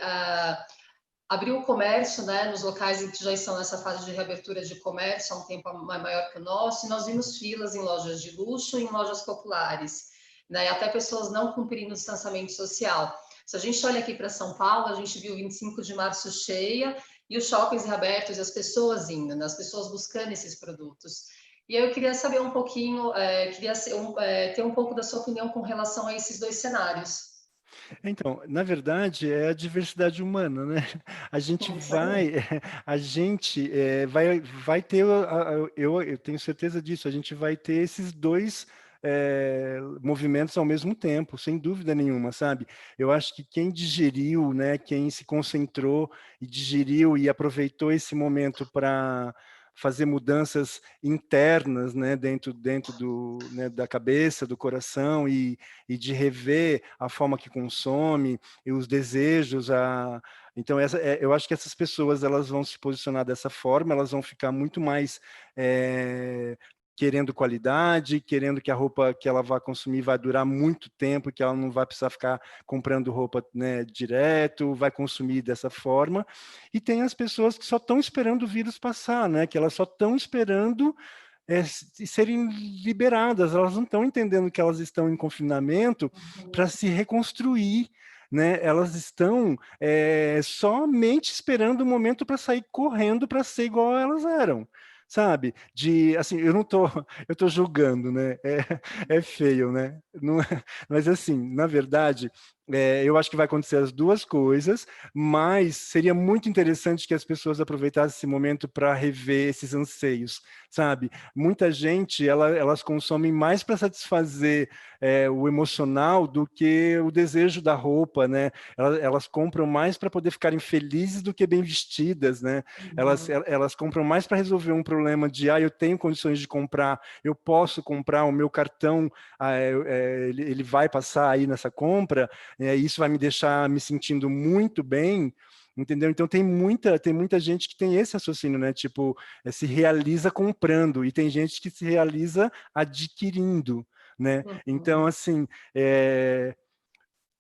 abriu o comércio, né, nos locais que já estão nessa fase de reabertura de comércio há um tempo maior que o nosso, e nós vimos filas em lojas de luxo e em lojas populares, né, e até pessoas não cumprindo o distanciamento social. Se a gente olha aqui para São Paulo, a gente viu 25 de março cheia e os shoppings reabertos e as pessoas indo, né, as pessoas buscando esses produtos. E aí eu queria saber um pouquinho, ter um pouco da sua opinião com relação a esses dois cenários. Então, na verdade, é a diversidade humana, né? A gente Sim, isso aí. vai, a gente vai ter, eu tenho certeza disso, a gente vai ter esses dois movimentos ao mesmo tempo, sem dúvida nenhuma, sabe? Eu acho que quem digeriu, né, quem se concentrou e digeriu e aproveitou esse momento para fazer mudanças internas, né, dentro né, da cabeça, do coração e de rever a forma que consome e os desejos. Então, eu acho que essas pessoas elas vão se posicionar dessa forma, elas vão ficar muito mais querendo qualidade, querendo que a roupa que ela vai consumir vai durar muito tempo, que ela não vai precisar ficar comprando roupa, né, direto, vai consumir dessa forma. E tem as pessoas que só estão esperando o vírus passar, né, que elas só estão esperando serem liberadas, elas não estão entendendo que elas estão em confinamento para se reconstruir, né? Elas estão somente esperando o momento para sair correndo para ser igual elas eram, sabe? De assim, eu tô julgando, né? É feio, né? Não, mas assim, na verdade, eu acho que vai acontecer as duas coisas, mas seria muito interessante que as pessoas aproveitassem esse momento para rever esses anseios, sabe? Muita gente, elas consomem mais para satisfazer o emocional do que o desejo da roupa, né? Elas compram mais para poder ficarem felizes do que bem vestidas, né? Elas compram mais para resolver um problema de, eu tenho condições de comprar, eu posso comprar, o meu cartão, ele vai passar aí nessa compra, isso vai me deixar me sentindo muito bem, entendeu? Então tem muita gente que tem esse raciocínio, né? Tipo, se realiza comprando, e tem gente que se realiza adquirindo, né? Então, Uhum. assim,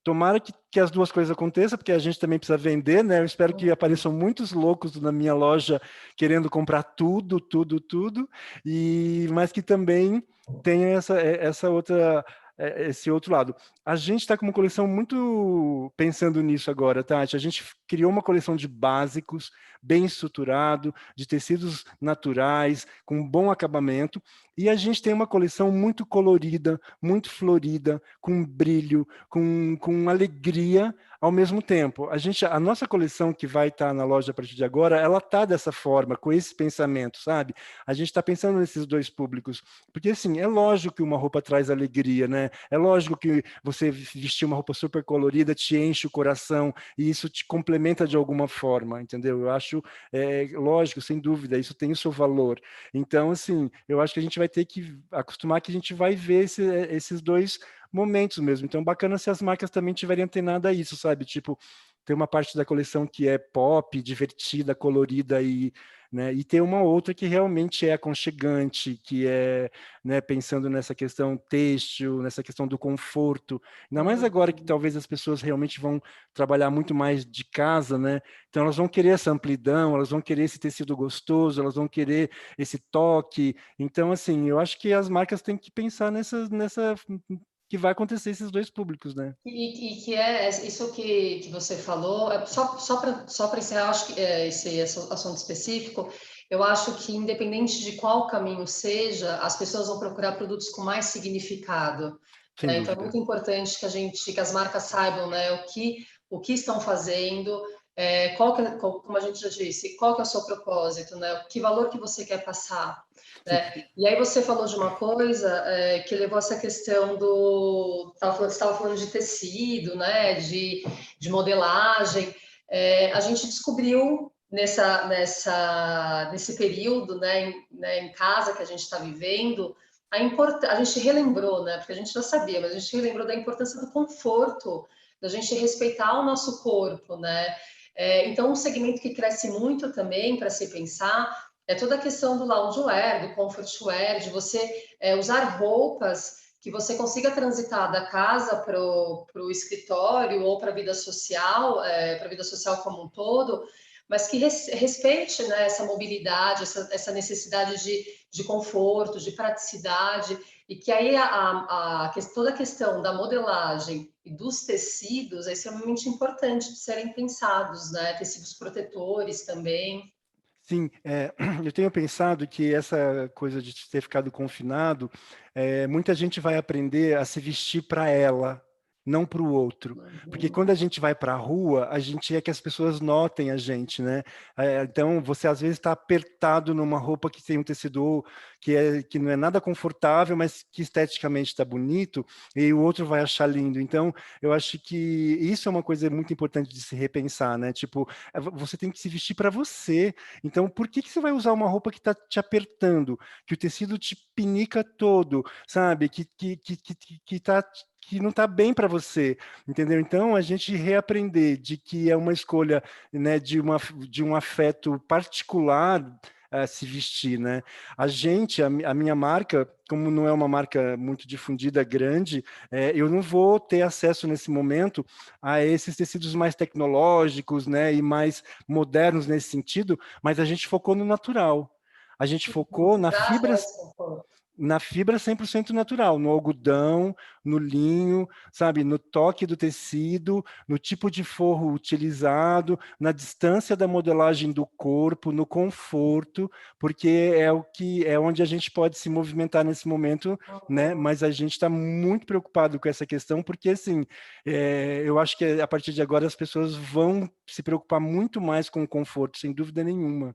tomara que as duas coisas aconteçam, porque a gente também precisa vender, né? Eu espero que apareçam muitos loucos na minha loja querendo comprar tudo, tudo, tudo, mas que também tenha essa outra esse outro lado. A gente está com uma coleção muito pensando nisso agora, Tati. A gente criou uma coleção de básicos, bem estruturado, de tecidos naturais, com bom acabamento, e a gente tem uma coleção muito colorida, muito florida, com brilho, com alegria ao mesmo tempo. A nossa coleção que vai estar na loja a partir de agora, ela está dessa forma, com esse pensamento, sabe? A gente está pensando nesses dois públicos, porque assim, é lógico que uma roupa traz alegria, né? É lógico que você vestir uma roupa super colorida te enche o coração e isso te complementa de alguma forma, entendeu? Eu acho, lógico, sem dúvida, isso tem o seu valor. Então, assim, eu acho que a gente vai ter que acostumar que a gente vai ver esses dois momentos mesmo. Então, bacana se as marcas também tiverem antenado a isso, sabe? Tipo, tem uma parte da coleção que é pop, divertida, colorida né? E tem uma outra que realmente é aconchegante, que é, né, pensando nessa questão têxtil, nessa questão do conforto. Ainda mais agora que Uhum. talvez as pessoas realmente vão trabalhar muito mais de casa, né? Então elas vão querer essa amplidão, elas vão querer esse tecido gostoso, elas vão querer esse toque. Então, assim, eu acho que as marcas têm que pensar nessa que vai acontecer esses dois públicos, né? E que é isso que você falou, só para encerrar, acho que esse assunto específico, eu acho que independente de qual caminho seja, as pessoas vão procurar produtos com mais significado, Sem né? Então é dúvida. muito importante que as marcas saibam, né, o que estão fazendo, como a gente já disse, qual que é o seu propósito, né? Que valor que você quer passar, Sim. né? E aí você falou de uma coisa que levou essa questão você estava falando de tecido, né? De modelagem. A gente descobriu nesse período, em casa que a gente está vivendo, a gente relembrou, né? Porque a gente já sabia, mas a gente relembrou da importância do conforto, da gente respeitar o nosso corpo, né? Então, um segmento que cresce muito também para se pensar toda a questão do loungewear, do comfortwear, de você usar roupas que você consiga transitar da casa para o escritório ou para a vida social como um todo, mas que respeite, né, essa mobilidade, essa necessidade de conforto, de praticidade, e que aí toda a questão da modelagem e dos tecidos é extremamente importante de serem pensados, né? Tecidos protetores também. Sim, eu tenho pensado que essa coisa de ter ficado confinado, muita gente vai aprender a se vestir para ela, não para o outro. Porque Uhum. quando a gente vai para a rua, a gente quer que as pessoas notem a gente, né? Então, você às vezes está apertado numa roupa que tem um tecido que não é nada confortável, mas que esteticamente está bonito, e o outro vai achar lindo. Então, eu acho que isso é uma coisa muito importante de se repensar, né? Tipo, você tem que se vestir para você. Então, por que que você vai usar uma roupa que está te apertando, que o tecido te pinica todo, sabe? Que não está bem para você, entendeu? Então, a gente reaprender de que é uma escolha, né, de um afeto particular a se vestir, né? A minha marca, como não é uma marca muito difundida, grande, eu não vou ter acesso nesse momento a esses tecidos mais tecnológicos, né, e mais modernos nesse sentido, mas a gente focou no natural. A gente focou Que traz, né, esse conforto. na fibra 100% natural, no algodão, no linho, sabe, no toque do tecido, no tipo de forro utilizado, na distância da modelagem do corpo, no conforto, porque é onde a gente pode se movimentar nesse momento, né? Uhum. Mas a gente está muito preocupado com essa questão, porque assim, eu acho que a partir de agora as pessoas vão se preocupar muito mais com o conforto, sem dúvida nenhuma.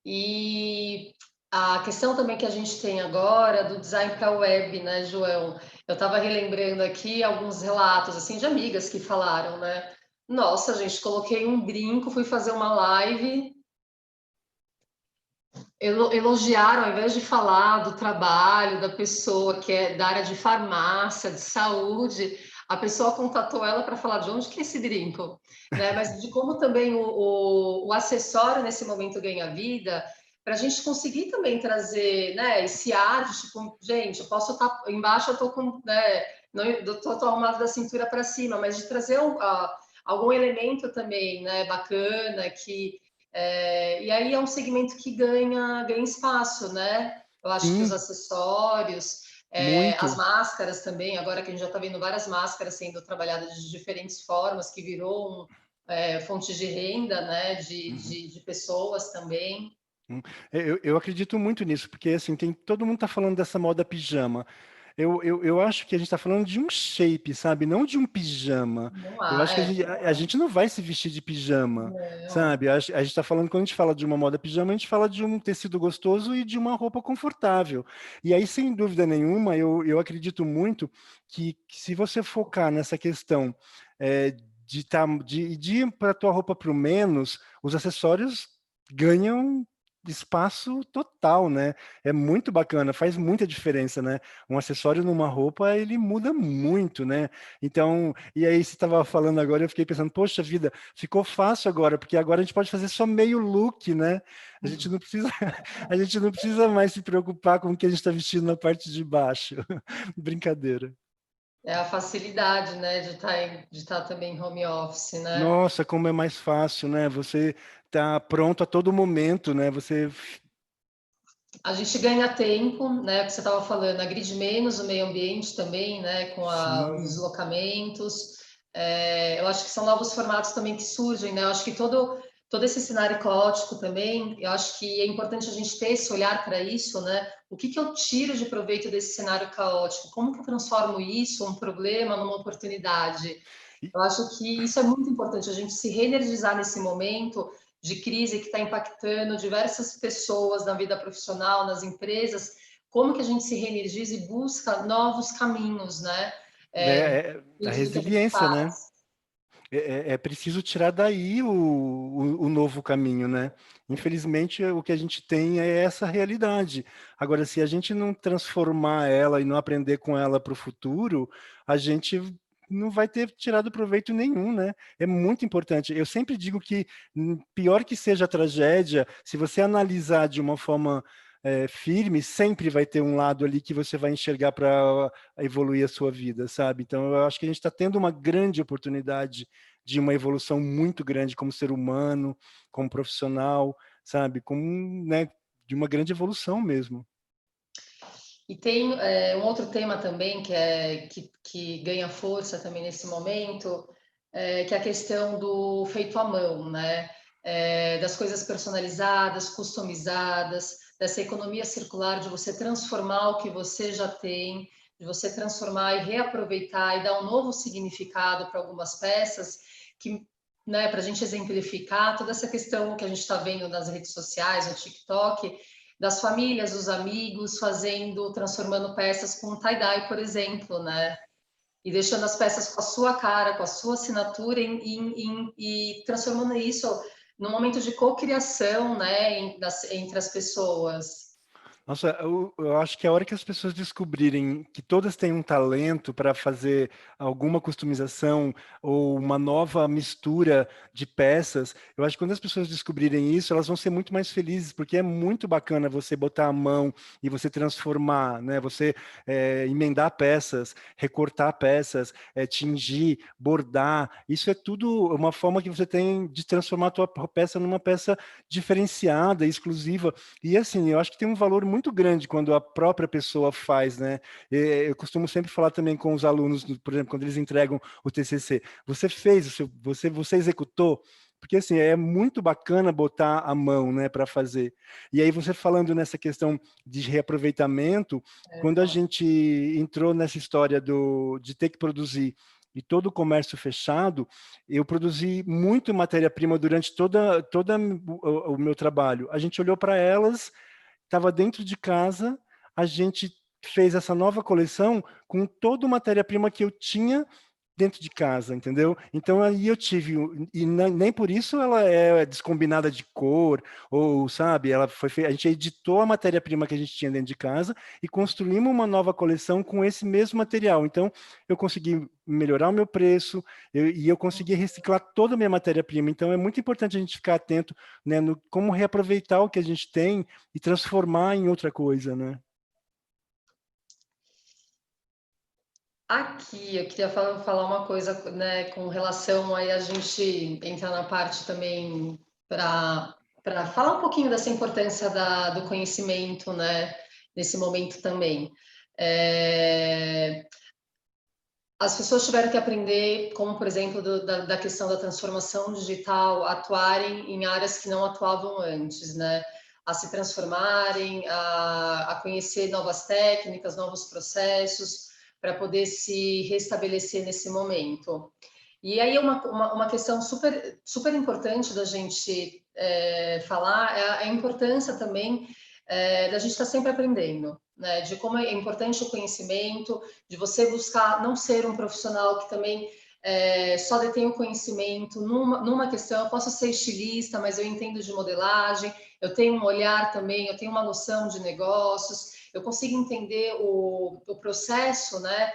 E a questão também que a gente tem agora do design para a web, né, João? Eu estava relembrando aqui alguns relatos assim de amigas que falaram, né? Nossa, gente, coloquei um brinco, fui fazer uma live, elogiaram, ao invés de falar do trabalho da pessoa que é da área de farmácia, de saúde, a pessoa contatou ela para falar de onde que é esse brinco, né? Mas de como também o acessório nesse momento ganha vida, para a gente conseguir também trazer, né, esse ar de tipo, gente, eu posso estar embaixo, eu estou com, né, não, eu tô arrumado da cintura para cima, mas de trazer algum elemento também, né, bacana que e aí é um segmento que ganha espaço, né? Eu acho que os Sim, acessórios, as muito. máscaras também, agora que a gente já está vendo várias máscaras sendo trabalhadas de diferentes formas, que virou fonte de renda, né? Uhum. De pessoas também. Eu acredito muito nisso, porque assim, todo mundo está falando dessa moda pijama. Eu acho que a gente está falando de um shape, sabe? Não de um pijama. Não Eu há, acho que a gente não vai se vestir de pijama, não. sabe? A gente está falando, quando a gente fala de uma moda pijama, a gente fala de um tecido gostoso e de uma roupa confortável. E aí, sem dúvida nenhuma, eu acredito muito que se você focar nessa questão é, de ir para a tua roupa para o menos, os acessórios ganham espaço total, né? É muito bacana, faz muita diferença, né? Um acessório numa roupa, ele muda muito, né? Então, e aí você estava falando agora, eu fiquei pensando, poxa vida, ficou fácil agora, porque agora a gente pode fazer só meio look, né? A gente não precisa, a gente não precisa mais se preocupar com o que a gente está vestindo na parte de baixo. Brincadeira. É a facilidade, né, de estar também em home office, né? Nossa, como é mais fácil, né? Você tá pronto a todo momento, né? Você, A gente ganha tempo, né? O que você estava falando, agride menos o meio ambiente também, né? Com os sim, deslocamentos. Eu acho que são novos formatos também que surgem, né? Eu acho que todo esse cenário caótico também, eu acho que é importante a gente ter esse olhar para isso, né? O que que eu tiro de proveito desse cenário caótico? Como que eu transformo isso, um problema, numa oportunidade? e- Eu acho que isso é muito importante, a gente se reenergizar nesse momento de crise que está impactando diversas pessoas na vida profissional, nas empresas, como que a gente se reenergiza e busca novos caminhos, né? a Dentro do que a gente resiliência, né? faz. É preciso tirar daí o novo caminho, né? Infelizmente, o que a gente tem é essa realidade. Agora, se a gente não transformar ela e não aprender com ela para o futuro, a gente não vai ter tirado proveito nenhum, né? É muito importante. Eu sempre digo que, pior que seja a tragédia, se você analisar de uma forma firme, sempre vai ter um lado ali que você vai enxergar para evoluir a sua vida, sabe? Então, eu acho que a gente está tendo uma grande oportunidade de uma evolução muito grande como ser humano, como profissional, sabe? Como, né, de uma grande evolução mesmo. E tem um outro tema também que ganha força também nesse momento, que é a questão do feito à mão, né? Das coisas personalizadas, customizadas, dessa economia circular, de você transformar o que você já tem, de você transformar e reaproveitar e dar um novo significado para algumas peças, que, né, para a gente exemplificar toda essa questão que a gente está vendo nas redes sociais, no TikTok, das famílias, dos amigos, transformando peças com tie-dye, por exemplo, né? E deixando as peças com a sua cara, com a sua assinatura e transformando isso num momento de cocriação, né, entre as pessoas. Nossa, eu acho que a hora que as pessoas descobrirem que todas têm um talento para fazer alguma customização ou uma nova mistura de peças, eu acho que quando as pessoas descobrirem isso, elas vão ser muito mais felizes, porque é muito bacana você botar a mão e você transformar, né? Você emendar peças, recortar peças, tingir, bordar. Isso é tudo uma forma que você tem de transformar a tua peça numa peça diferenciada, exclusiva. E assim, eu acho que tem um valor muito grande quando a própria pessoa faz, né? Eu costumo sempre falar também com os alunos, por exemplo, quando eles entregam o TCC, você fez, você executou, porque assim, é muito bacana botar a mão, né, para fazer. E aí você falando nessa questão de reaproveitamento, quando a gente entrou nessa história de ter que produzir e todo o comércio fechado, eu produzi muito matéria-prima durante toda o meu trabalho. A gente olhou para elas, estava dentro de casa, a gente fez essa nova coleção com toda a matéria-prima que eu tinha dentro de casa, entendeu? Então aí eu tive, e nem por isso ela é descombinada de cor, ou sabe, a gente editou a matéria-prima que a gente tinha dentro de casa e construímos uma nova coleção com esse mesmo material. Então eu consegui melhorar o meu preço e eu consegui reciclar toda a minha matéria-prima. Então é muito importante a gente ficar atento, né, no como reaproveitar o que a gente tem e transformar em outra coisa, né? Aqui, eu queria falar uma coisa, né, com relação aí a gente entrar na parte também para falar um pouquinho dessa importância do conhecimento, né, nesse momento também. É, as pessoas tiveram que aprender, como por exemplo da questão da transformação digital, atuarem em áreas que não atuavam antes, né? A se transformarem, a conhecer novas técnicas, novos processos, para poder se restabelecer nesse momento. E aí uma questão super importante da gente falar é a importância também da gente estar sempre aprendendo, né? De como é importante o conhecimento, de você buscar não ser um profissional que também só detém o conhecimento numa questão. Eu posso ser estilista, mas eu entendo de modelagem, eu tenho um olhar também, eu tenho uma noção de negócios, eu consigo entender o processo, né?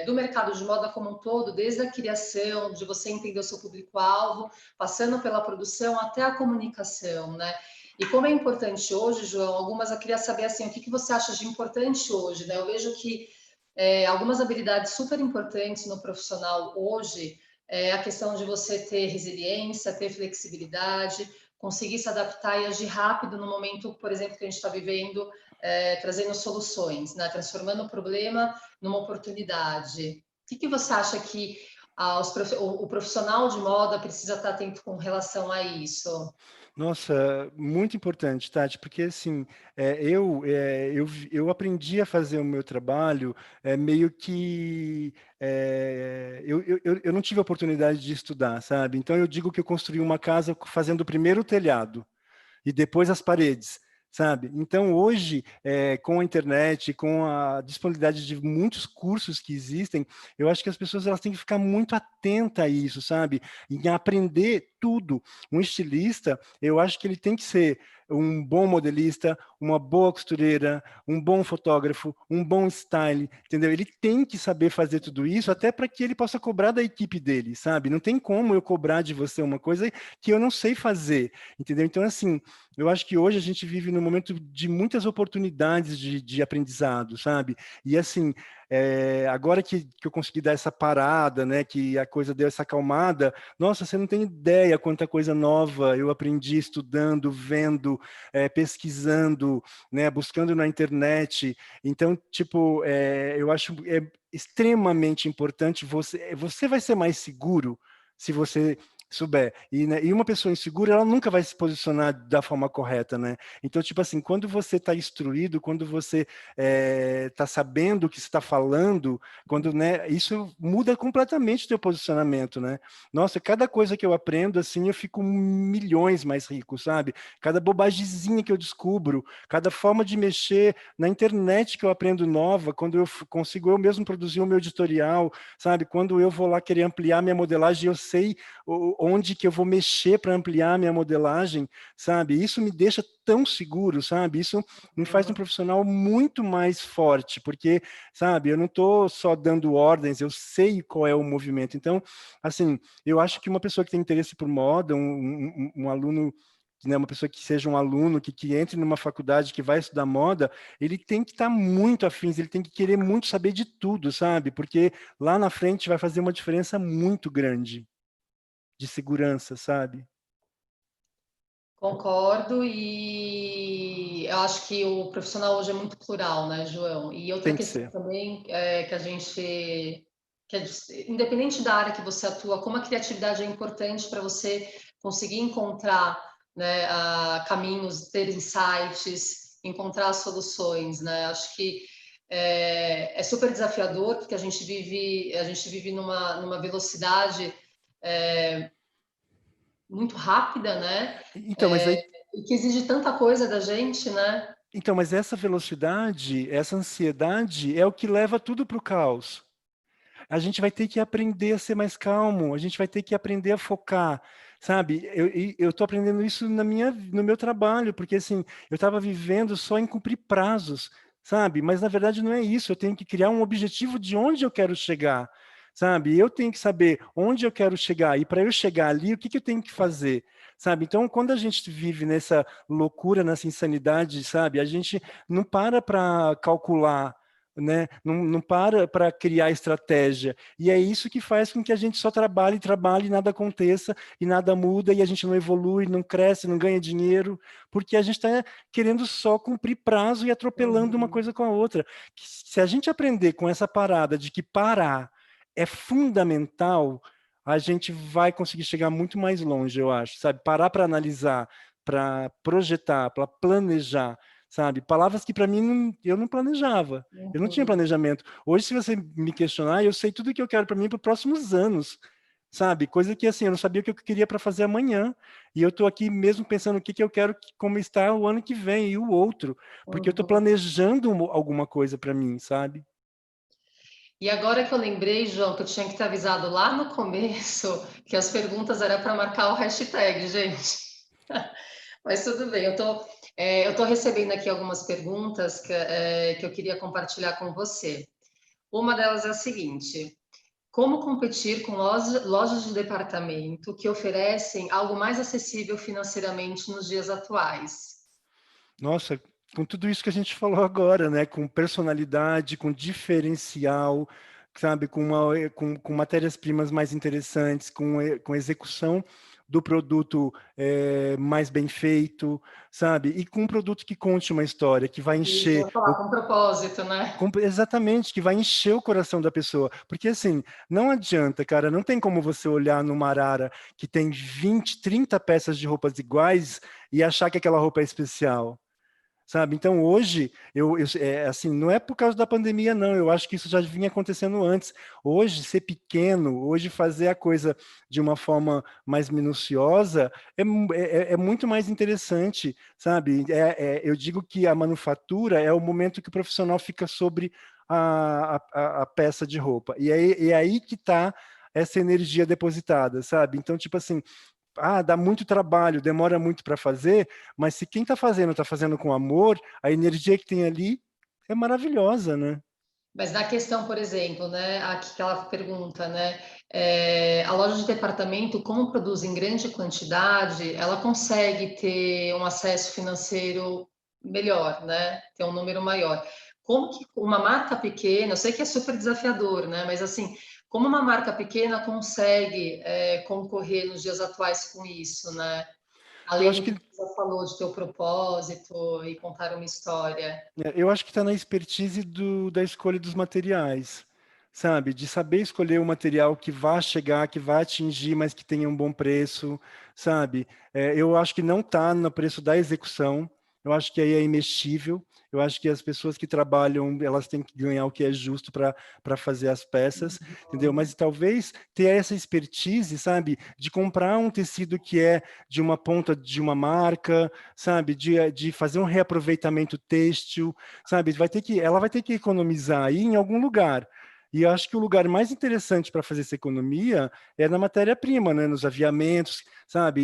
Do mercado de moda como um todo, desde a criação, de você entender o seu público-alvo, passando pela produção até a comunicação, né? E como é importante hoje, João, eu queria saber assim, o que você acha de importante hoje, né? Eu vejo que algumas habilidades super importantes no profissional hoje é a questão de você ter resiliência, ter flexibilidade, conseguir se adaptar e agir rápido no momento, por exemplo, que a gente está vivendo, trazendo soluções, né? Transformando o problema numa oportunidade. O que você acha que o profissional de moda precisa estar atento com relação a isso? Nossa, muito importante, Tati, porque assim, eu aprendi a fazer o meu trabalho meio que eu não tive a oportunidade de estudar, sabe? Então eu digo que eu construí uma casa fazendo primeiro o telhado e depois as paredes, sabe? Então, hoje, com a internet, com a disponibilidade de muitos cursos que existem, eu acho que as pessoas elas têm que ficar muito atentas a isso, sabe? Em aprender tudo. Um estilista, eu acho que ele tem que ser um bom modelista, uma boa costureira, um bom fotógrafo, um bom style, entendeu? Ele tem que saber fazer tudo isso até para que ele possa cobrar da equipe dele, sabe? Não tem como eu cobrar de você uma coisa que eu não sei fazer, entendeu? Então, assim, eu acho que hoje a gente vive num momento de muitas oportunidades de aprendizado, sabe? E, assim, agora que eu consegui dar essa parada, né, que a coisa deu essa acalmada, nossa, você não tem ideia quanta coisa nova eu aprendi estudando, vendo, pesquisando, né, buscando na internet. Então, tipo, eu acho extremamente importante você vai ser mais seguro se você souber. E, né, e uma pessoa insegura, ela nunca vai se posicionar da forma correta, né? Então, tipo assim, quando você está instruído, quando você está sabendo o que você está falando, quando, né, isso muda completamente o teu posicionamento, né? Nossa, cada coisa que eu aprendo, assim, eu fico milhões mais rico, sabe? Cada bobagemzinha que eu descubro, cada forma de mexer na internet que eu aprendo nova, quando eu consigo eu mesmo produzir o meu editorial, sabe? Quando eu vou lá querer ampliar minha modelagem, eu sei onde que eu vou mexer para ampliar minha modelagem, sabe? Isso me deixa tão seguro, sabe? Isso me faz um profissional muito mais forte, porque, sabe, eu não estou só dando ordens, eu sei qual é o movimento. Então, assim, eu acho que uma pessoa que tem interesse por moda, um aluno, né, uma pessoa que seja um aluno, que entre numa faculdade, que vai estudar moda, ele tem que estar muito afim, ele tem que querer muito saber de tudo, sabe? Porque lá na frente vai fazer uma diferença muito grande de segurança, sabe? Concordo, e eu acho que o profissional hoje é muito plural, né, João? E outra Tem que questão ser. também é que a gente, independente da área que você atua, como a criatividade é importante para você conseguir encontrar, né, caminhos, ter insights, encontrar soluções, né? Acho que é super desafiador porque a gente vive numa velocidade muito rápida, né? Então, mas aí E que exige tanta coisa da gente, né? Então, mas essa velocidade, essa ansiedade é o que leva tudo para o caos. A gente vai ter que aprender a ser mais calmo, a gente vai ter que aprender a focar, sabe? Eu estou aprendendo isso no meu trabalho, porque assim, eu estava vivendo só em cumprir prazos, sabe? Mas na verdade não é isso, eu tenho que criar um objetivo de onde eu quero chegar, sabe? Eu tenho que saber onde eu quero chegar, e para eu chegar ali, o que eu tenho que fazer? Sabe? Então, quando a gente vive nessa loucura, nessa insanidade, sabe? A gente não para calcular, né? Não para criar estratégia. E é isso que faz com que a gente só trabalhe, trabalhe, e nada aconteça, e nada muda, e a gente não evolui, não cresce, não ganha dinheiro, porque a gente está querendo só cumprir prazo e atropelando uma Uhum. coisa com a outra. Se a gente aprender com essa parada de que parar é fundamental, a gente vai conseguir chegar muito mais longe, eu acho, sabe? Parar para analisar, para projetar, para planejar, sabe? Palavras que para mim eu não planejava. Eu não tinha Uhum. planejamento. Hoje, se você me questionar, eu sei tudo o que eu quero para mim para os próximos anos, sabe? Coisa que assim eu não sabia o que eu queria para fazer amanhã. E eu estou aqui mesmo pensando o que eu quero como está o ano que vem e o outro, porque eu estou Uhum. planejando alguma coisa para mim, sabe? E agora que eu lembrei, João, que eu tinha que ter avisado lá no começo que as perguntas era para marcar o hashtag, gente. Mas tudo bem, eu tô recebendo aqui algumas perguntas que eu queria compartilhar com você. Uma delas é a seguinte: como competir com lojas de departamento que oferecem algo mais acessível financeiramente nos dias atuais? Nossa, com tudo isso que a gente falou agora, né? Com personalidade, com diferencial, sabe? Com matérias-primas mais interessantes, com execução do produto mais bem feito, sabe? E com um produto que conte uma história, que vai Isso, eu encher ia falar com propósito, né? exatamente, que vai encher o coração da pessoa. Porque assim, não adianta, cara, não tem como você olhar numa arara que tem 20, 30 peças de roupas iguais e achar que aquela roupa é especial. Sabe? Então, hoje, assim, não é por causa da pandemia, não. Eu acho que isso já vinha acontecendo antes. Hoje, ser pequeno, hoje fazer a coisa de uma forma mais minuciosa é muito mais interessante, sabe? Eu digo que a manufatura é o momento que o profissional fica sobre a peça de roupa. E é aí que está essa energia depositada, sabe? Então, tipo assim, dá muito trabalho, demora muito para fazer, mas se quem está fazendo com amor, a energia que tem ali é maravilhosa, né? Mas na questão, por exemplo, né, aqui que ela pergunta, né, a loja de departamento, como produz em grande quantidade, ela consegue ter um acesso financeiro melhor, né, ter um número maior. Como que uma marca pequena, eu sei que é super desafiador, né, mas assim, como uma marca pequena consegue concorrer nos dias atuais com isso, né? Eu Além acho do que que você já falou de ter o propósito e contar uma história. eu acho que está na expertise da escolha dos materiais, sabe? De saber escolher o material que vai chegar, que vai atingir, mas que tenha um bom preço, sabe? Eu acho que não está no preço da execução. Eu acho que aí é imexível. Eu acho que as pessoas que trabalham, elas têm que ganhar o que é justo para fazer as peças, entendeu? Mas talvez ter essa expertise, sabe? De comprar um tecido que é de uma ponta de uma marca, sabe? De fazer um reaproveitamento têxtil, sabe? Ela vai ter que economizar aí em algum lugar. E eu acho que o lugar mais interessante para fazer essa economia é na matéria-prima, né? Nos aviamentos, sabe?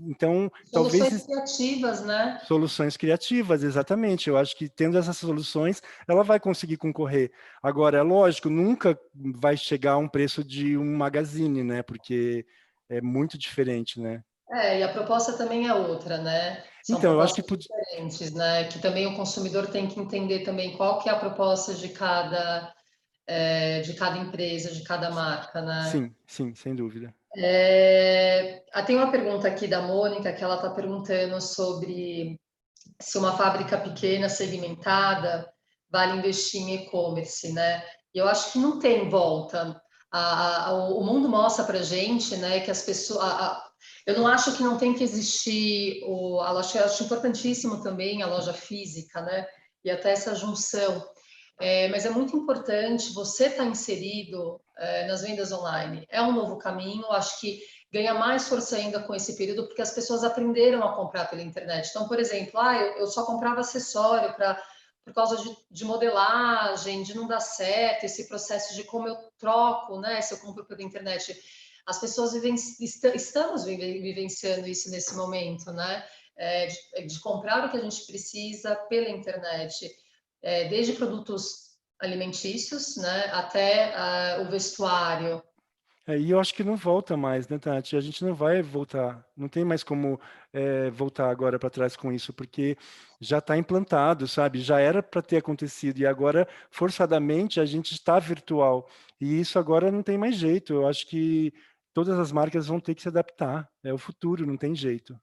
Então, talvez Soluções criativas, né? soluções criativas, exatamente. Eu acho que tendo essas soluções, ela vai conseguir concorrer. Agora, é lógico, nunca vai chegar a um preço de um magazine, né? Porque é muito diferente, né? E a proposta também é outra, né? São Então, eu acho que propostas diferentes, né? Que também o consumidor tem que entender também qual que é a proposta de cada empresa, de cada marca, né? sim, sim, sem dúvida. Tem uma pergunta aqui da Mônica que ela está perguntando sobre se uma fábrica pequena segmentada vale investir em e-commerce, né? E eu acho que não tem volta. O mundo mostra para gente, né, que as pessoas. Eu não acho que não tem que existir eu acho importantíssimo também a loja física, né? E até essa junção. Mas é muito importante você estar inserido nas vendas online. É um novo caminho, acho que ganha mais força ainda com esse período, porque as pessoas aprenderam a comprar pela internet. Então, por exemplo, eu só comprava acessório por causa de modelagem, de não dar certo, esse processo de como eu troco, né, se eu compro pela internet. As pessoas estamos vivenciando isso nesse momento, né? De comprar o que a gente precisa pela internet, desde produtos alimentícios, né, até o vestuário. E eu acho que não volta mais, né, Tati? A gente não vai voltar, não tem mais como voltar agora para trás com isso, porque já está implantado, sabe? Já era para ter acontecido e agora, forçadamente, a gente está virtual. E isso agora não tem mais jeito. Eu acho que todas as marcas vão ter que se adaptar. É o futuro, não tem jeito.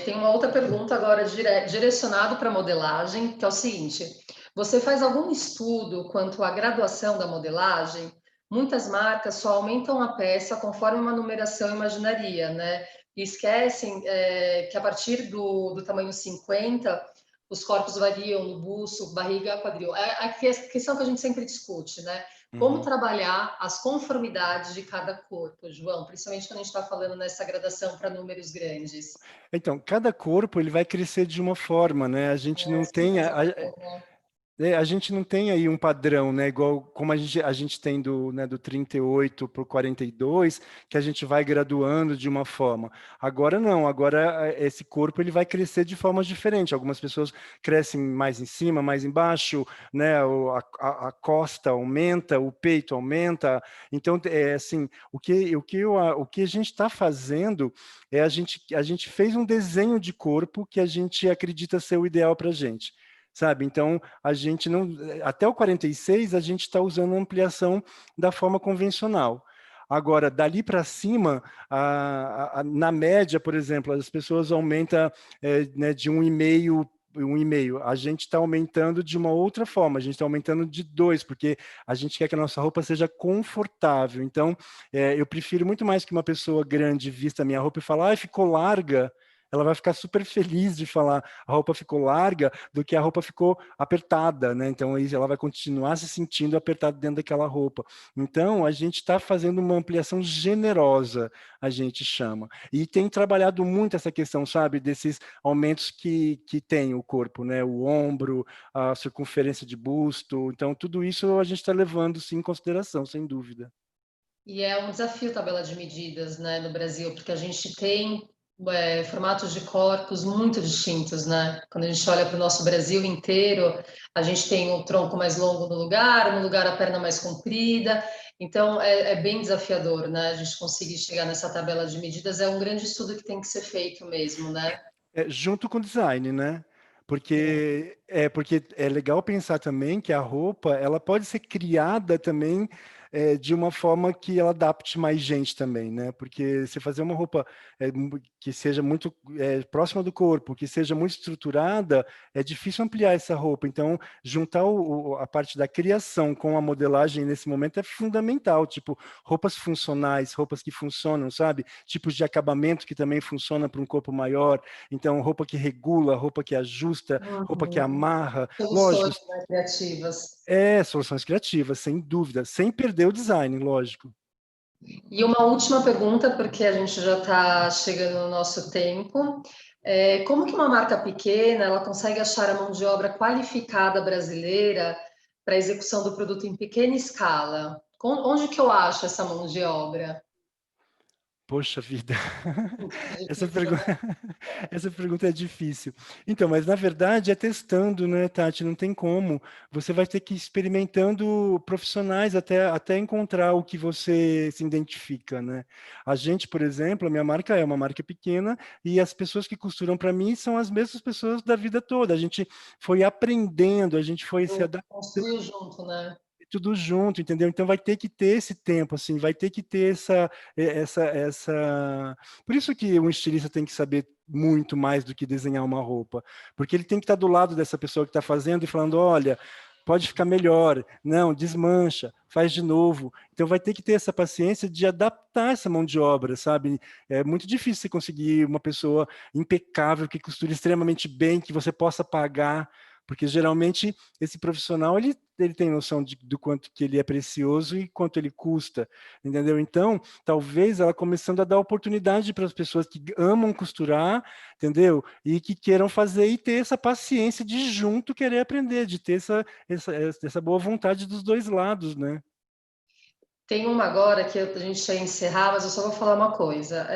Tem uma outra pergunta agora direcionado para modelagem, que é o seguinte: você faz algum estudo quanto à graduação da modelagem? Muitas marcas só aumentam a peça conforme uma numeração imaginaria, né? E esquecem que a partir do tamanho 50, os corpos variam no busto, barriga, quadril. É a questão que a gente sempre discute, né? Como Uhum. trabalhar as conformidades de cada corpo, João, principalmente quando a gente está falando nessa gradação para números grandes. Então, cada corpo ele vai crescer de uma forma, né? A gente não Super tem desafiador, né? a gente não tem aí um padrão, né? Igual como a gente tem do 38 para o 42, que a gente vai graduando de uma forma. Agora não, agora esse corpo ele vai crescer de formas diferentes. Algumas pessoas crescem mais em cima, mais embaixo, né? A costa aumenta, o peito aumenta. Então, é assim, o que a gente está fazendo é a gente fez um desenho de corpo que a gente acredita ser o ideal para a gente. Sabe? Então, a gente não. Até o 46, a gente está usando ampliação da forma convencional. Agora, dali para cima, na média, por exemplo, as pessoas aumentam né, de 1,5. A gente está aumentando de uma outra forma, a gente está aumentando de 2, porque a gente quer que a nossa roupa seja confortável. Então, eu prefiro muito mais que uma pessoa grande vista a minha roupa e falar, ficou larga. Ela vai ficar super feliz de falar a roupa ficou larga do que a roupa ficou apertada, né? Então aí ela vai continuar se sentindo apertada dentro daquela roupa. Então a gente está fazendo uma ampliação generosa, a gente chama. E tem trabalhado muito essa questão, sabe, desses aumentos que tem o corpo, né? O ombro, a circunferência de busto. Então tudo isso a gente está levando sim em consideração, sem dúvida. E é um desafio tabela de medidas, né, no Brasil, porque a gente tem formatos de corpos muito distintos, né? Quando a gente olha para o nosso Brasil inteiro, a gente tem o tronco mais longo no lugar a perna mais comprida. Então, é bem desafiador, né? A gente conseguir chegar nessa tabela de medidas é um grande estudo que tem que ser feito mesmo, né? Junto com o design, né? Porque é legal pensar também que a roupa ela pode ser criada também de uma forma que ela adapte mais gente também, né? Porque se fazer uma roupa que seja muito próxima do corpo, que seja muito estruturada, é difícil ampliar essa roupa. Então, juntar a parte da criação com a modelagem nesse momento é fundamental. Tipo, roupas funcionais, roupas que funcionam, sabe? Tipos de acabamento que também funcionam para um corpo maior. Então, roupa que regula, roupa que ajusta, roupa que Uhum. amarra. Lógico, Soluções, né, criativas. soluções criativas, sem dúvida, sem perder o design, lógico. E uma última pergunta, porque a gente já está chegando no nosso tempo. Como que uma marca pequena ela consegue achar a mão de obra qualificada brasileira para a execução do produto em pequena escala? Onde que eu acho essa mão de obra? Poxa vida, É essa difícil, pergunta, né? essa pergunta é difícil. Então, mas na verdade é testando, né, Tati? Não tem como. Você vai ter que ir experimentando profissionais até encontrar o que você se identifica, né? A gente, por exemplo, a minha marca é uma marca pequena e as pessoas que costuram para mim são as mesmas pessoas da vida toda. A gente foi aprendendo, a gente foi se adaptando Construir junto, né? tudo junto, entendeu? Então vai ter que ter esse tempo, assim, vai ter que ter essa. Por isso que um estilista tem que saber muito mais do que desenhar uma roupa, porque ele tem que estar do lado dessa pessoa que está fazendo e falando, olha, pode ficar melhor, não, desmancha, faz de novo. Então vai ter que ter essa paciência de adaptar essa mão de obra, sabe? É muito difícil você conseguir uma pessoa impecável que costure extremamente bem, que você possa pagar. Porque geralmente esse profissional ele tem noção do quanto que ele é precioso e quanto ele custa, entendeu? Então, talvez ela começando a dar oportunidade para as pessoas que amam costurar, entendeu? E que queiram fazer e ter essa paciência de junto querer aprender, de ter essa boa vontade dos dois lados, né? Tem uma agora que a gente ia encerrar, mas eu só vou falar uma coisa.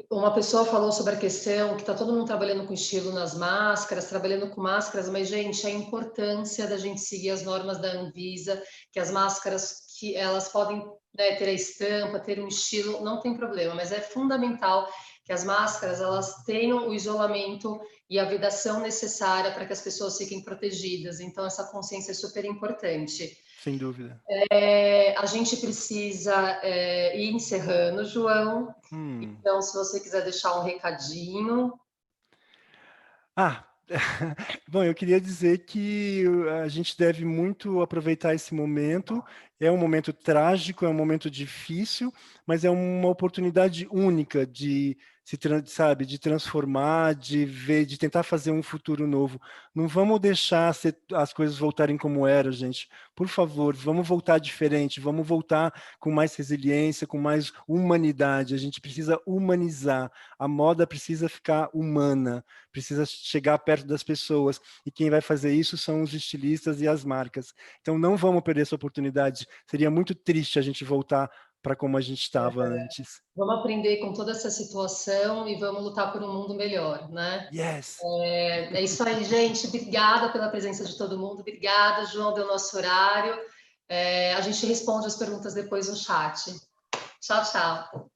Uma pessoa falou sobre a questão que está todo mundo trabalhando com estilo nas máscaras, trabalhando com máscaras, mas, gente, a importância da gente seguir as normas da Anvisa, que as máscaras que elas podem, né, ter a estampa, ter um estilo, não tem problema, mas é fundamental que as máscaras elas tenham o isolamento e a vedação necessária para que as pessoas fiquem protegidas. Então, essa consciência é super importante. Sem dúvida. A gente precisa ir encerrando, João. Hum. Então, se você quiser deixar um recadinho. Ah, bom, eu queria dizer que a gente deve muito aproveitar esse momento. É um momento trágico, é um momento difícil, mas é uma oportunidade única de sabe, de transformar, de ver, de tentar fazer um futuro novo. Não vamos deixar as coisas voltarem como eram, gente. Por favor, vamos voltar diferente, vamos voltar com mais resiliência, com mais humanidade. A gente precisa humanizar. A moda precisa ficar humana, precisa chegar perto das pessoas. E quem vai fazer isso são os estilistas e as marcas. Então não vamos perder essa oportunidade. Seria muito triste a gente voltar para como a gente estava antes. Vamos aprender com toda essa situação e vamos lutar por um mundo melhor, né? Yes! É isso aí, gente. Obrigada pela presença de todo mundo. Obrigada, João, deu nosso horário. A gente responde as perguntas depois no chat. Tchau, tchau.